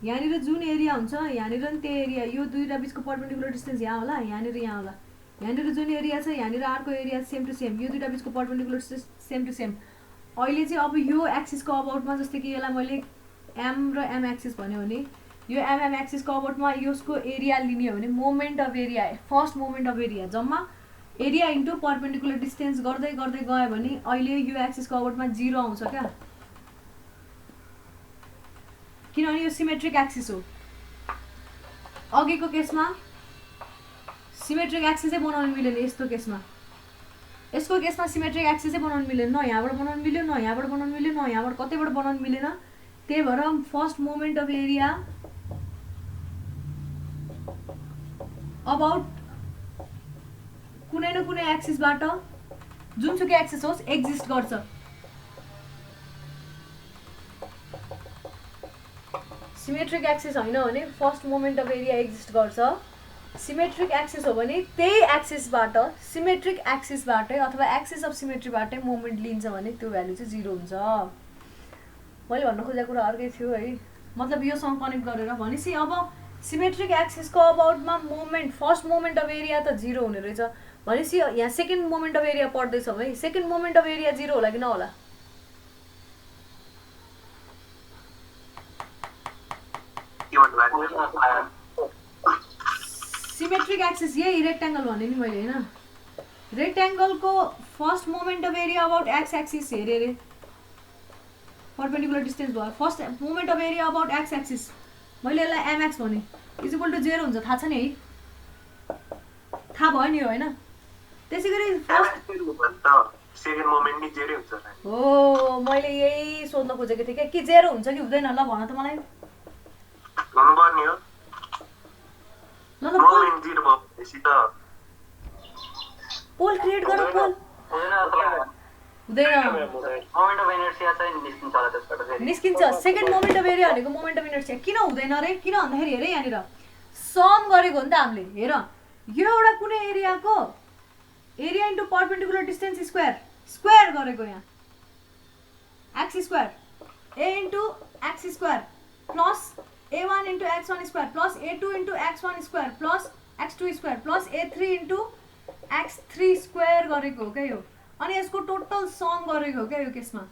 Speaker 1: यहाँनिर जुन एरिया हुन्छ यहाँनिर नि त्यो एरिया, यो दुईवटा बिचको पर्पेन्डिकुलर डिस्टेन्स यहाँ होला, यहाँनिर यहाँ होला। यहाँनिर जुन एरिया छ यहाँनिर अर्को एरिया सेम टु सेम, यो दुईवटा बिचको पर्पेन्डिकुलर सेम टु सेम। अहिले चाहिँ अब यो एक्सिसको अबाउटमा जस्तै कि यसलाई मैले एम र एम एक्सिस भन्यो भने यो एम एक्सिसको अबाउटमा यसको एरिया लिने हो भने moment of area, first moment of area जम्मा एरिया इन्टु परपेन्डिकुलर डिस्टेन्स गर्दै गर्दै गयो भने अहिले यो एक्सिसको अबाउटमा 0 आउँछ क्या, किनभने यो सिमेट्रिक एक्सिस हो। अघिको केसमा सिमेट्रिक एक्सिसै बनाउनु मिलेन, यस्तो केसमा यसको केसमा सिमेट्रिक एक्सिसै बनाउनु मिलेन, न यहाँबाट बनाउनु मिल्यो न यहाँबाट बनाउनु मिल्यो न यहाँबाट कतैबाट बनाउनु मिलेन। त्यही भएर first moment of area about कुनै न कुनै एक्सिसबाट जुनसुकै एक्सिस होस् एक्जिस्ट गर्छ। सिमेट्रिक एक्सिस होइन भने first moment of area exist गर्छ, सिमेट्रिक एक्सिस हो भने त्यही एक्सिसबाट सिमेट्रिक एक्सिसबाटै अथवा एक्सिस अफ सिमेट्रीबाटै मोमेन्ट लिन्छ भने त्यो भ्यालु चाहिँ 0 हुन्छ। मैले भन्न खोजेको कुरा अर्कै थियो है, मतलब योसँग कनेक्ट गरेर भनेपछि अब सिमेट्रिक एक्सिसको अबाउटमा moment first moment of area त 0 हुने रहेछ भनेपछि यहाँ सेकेन्ड मोमेन्ट अफ एरिया पढ्दैछौँ है, सेकेन्ड मोमेन्ट अफ एरिया 0 होला कि नहोला? सिमेट्रिक एक्सिस यही रेक्ट्याङ्गल भने नि मैले होइन, रेक्ट्याङ्गलको first moment of area about x axis हेरेँ अरे परपेन्डिकुलर डिस्टेन्स भयो, first moment of area about x axis मैले यसलाई एमएक्स भने इज इक्वल टु 0 हुन्छ, थाहा छ नि है, थाहा भयो नि होइन? त्यसै गरी फर्स्ट
Speaker 4: सेकेन्ड मोमेन्ट नि 0 हुन्छ
Speaker 1: हो, मैले यही सोध्न खोजेको थिएँ क्या, कि 0 हुन्छ कि हुँदैन? ल भन त मलाई।
Speaker 4: हुनुपर्ने हो,
Speaker 1: ल
Speaker 4: मोमेन्ट 0 भएपछि त
Speaker 1: पोल क्रिएट गर, पोल हुँदैन,
Speaker 3: मोमेन्ट अफ इनर्सिया चाहिँ निस्किन्छ होला त्यसबाट फेरि।
Speaker 1: निस्किन्छ। सेकेन्ड मोमेन्ट अफ एरिया भनेको मोमेन्ट अफ इनर्सिया किन हुँदैन अरे? किन भन्दाखेरि हेरे यहाँनिर सम गरेको हो नि त हामीले, हेर यो एउटा कुनै एरियाको area into perpendicular distance square गरेको, यहाँ x square A into x square plus a1 into x1 square plus a2 into x1 square plus x2 square plus a3 into x3 square गरेको हो क्या यो, अनि यसको टोटल सम गरेको हो क्या यो केसमा।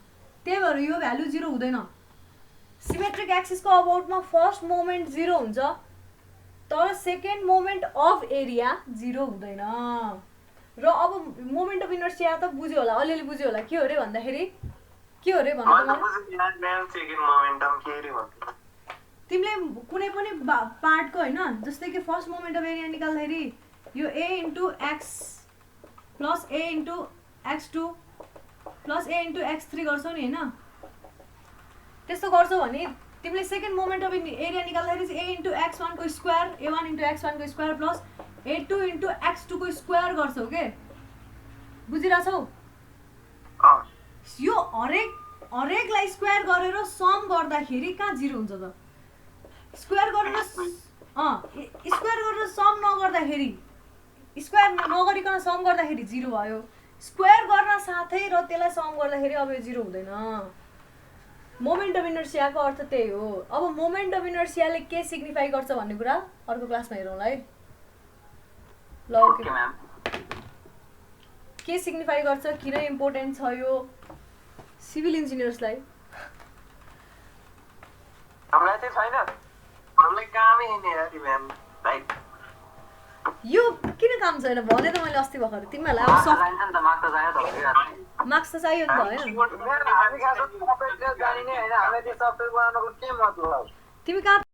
Speaker 1: त्यही भएर यो भ्यालु 0 हुँदैन। सिमेट्रिक एक्सिसको अबाउटमा फर्स्ट मोमेन्ट 0 हुन्छ तर सेकेन्ड मोमेन्ट अफ एरिया 0 हुँदैन। र अब मोमेन्ट अफ इनर्सिया त बुझ्यो होला, अलिअलि बुझ्यो होला, के हो रे भन्दाखेरि के हो रे भन्दा
Speaker 4: सेकेन्ड मोमेन्टम के रे भन्नु
Speaker 1: तिमीले कुनै पनि पार्टको होइन, जस्तै कि फर्स्ट मोमेन्ट अफ एरिया निकाल्दाखेरि यो a into x plus a into x2 plus a into x3 गर्छौ नि होइन, त्यस्तो गर्छौ भने तिमीले सेकेन्ड मोमेन्ट अफ एरिया निकाल्दाखेरि चाहिँ a इन्टु x1 को स्क्वायर a1 इन्टु x1 को square plus a2 into x2 को स्क्वायर गर्छौ के, बुझिरहेछौ? यो हरेकलाई स्क्वायर गरेर सम गर्दाखेरि कहाँ 0 हुन्छ त? स्क्वायर गरेर सम नगर्दाखेरि, स्क्वायर नगरिकन सम गर्दाखेरि 0 भयो, स्क्वायर गर्न साथै र त्यसलाई सम गर्दाखेरि अब यो 0 हुँदैन। मोमेन्ट अफ इनर्सियाको अर्थ त्यही हो। अब मोमेन्ट अफ इनर्सियाले के सिग्निफाई गर्छ भन्ने कुरा अर्को क्लासमा हेरौँला है। ल ओके म्याम, के सिग्निफाई गर्छ, किन इम्पोर्टेन्ट छ यो सिभिल इन्जिनियर्सलाई?
Speaker 3: हामीलाई चाहिँ छैन, हामीलाई कामै हैन यार म्याम, राइट?
Speaker 1: यो किन काम छैन भने त मैले अस्ति भर्खर तिमीहरूलाई अब
Speaker 3: चाहिन्छ नि त, मार्क्स त चाहियो त यार,
Speaker 1: मार्क्स त चाहियो नि त हैन?
Speaker 3: हामी खास सफ्टवेयर जानिने हैन, हामीलाई त्यो सफ्टवेयर बनाउनको के मतलब?
Speaker 1: तिमी कहाँ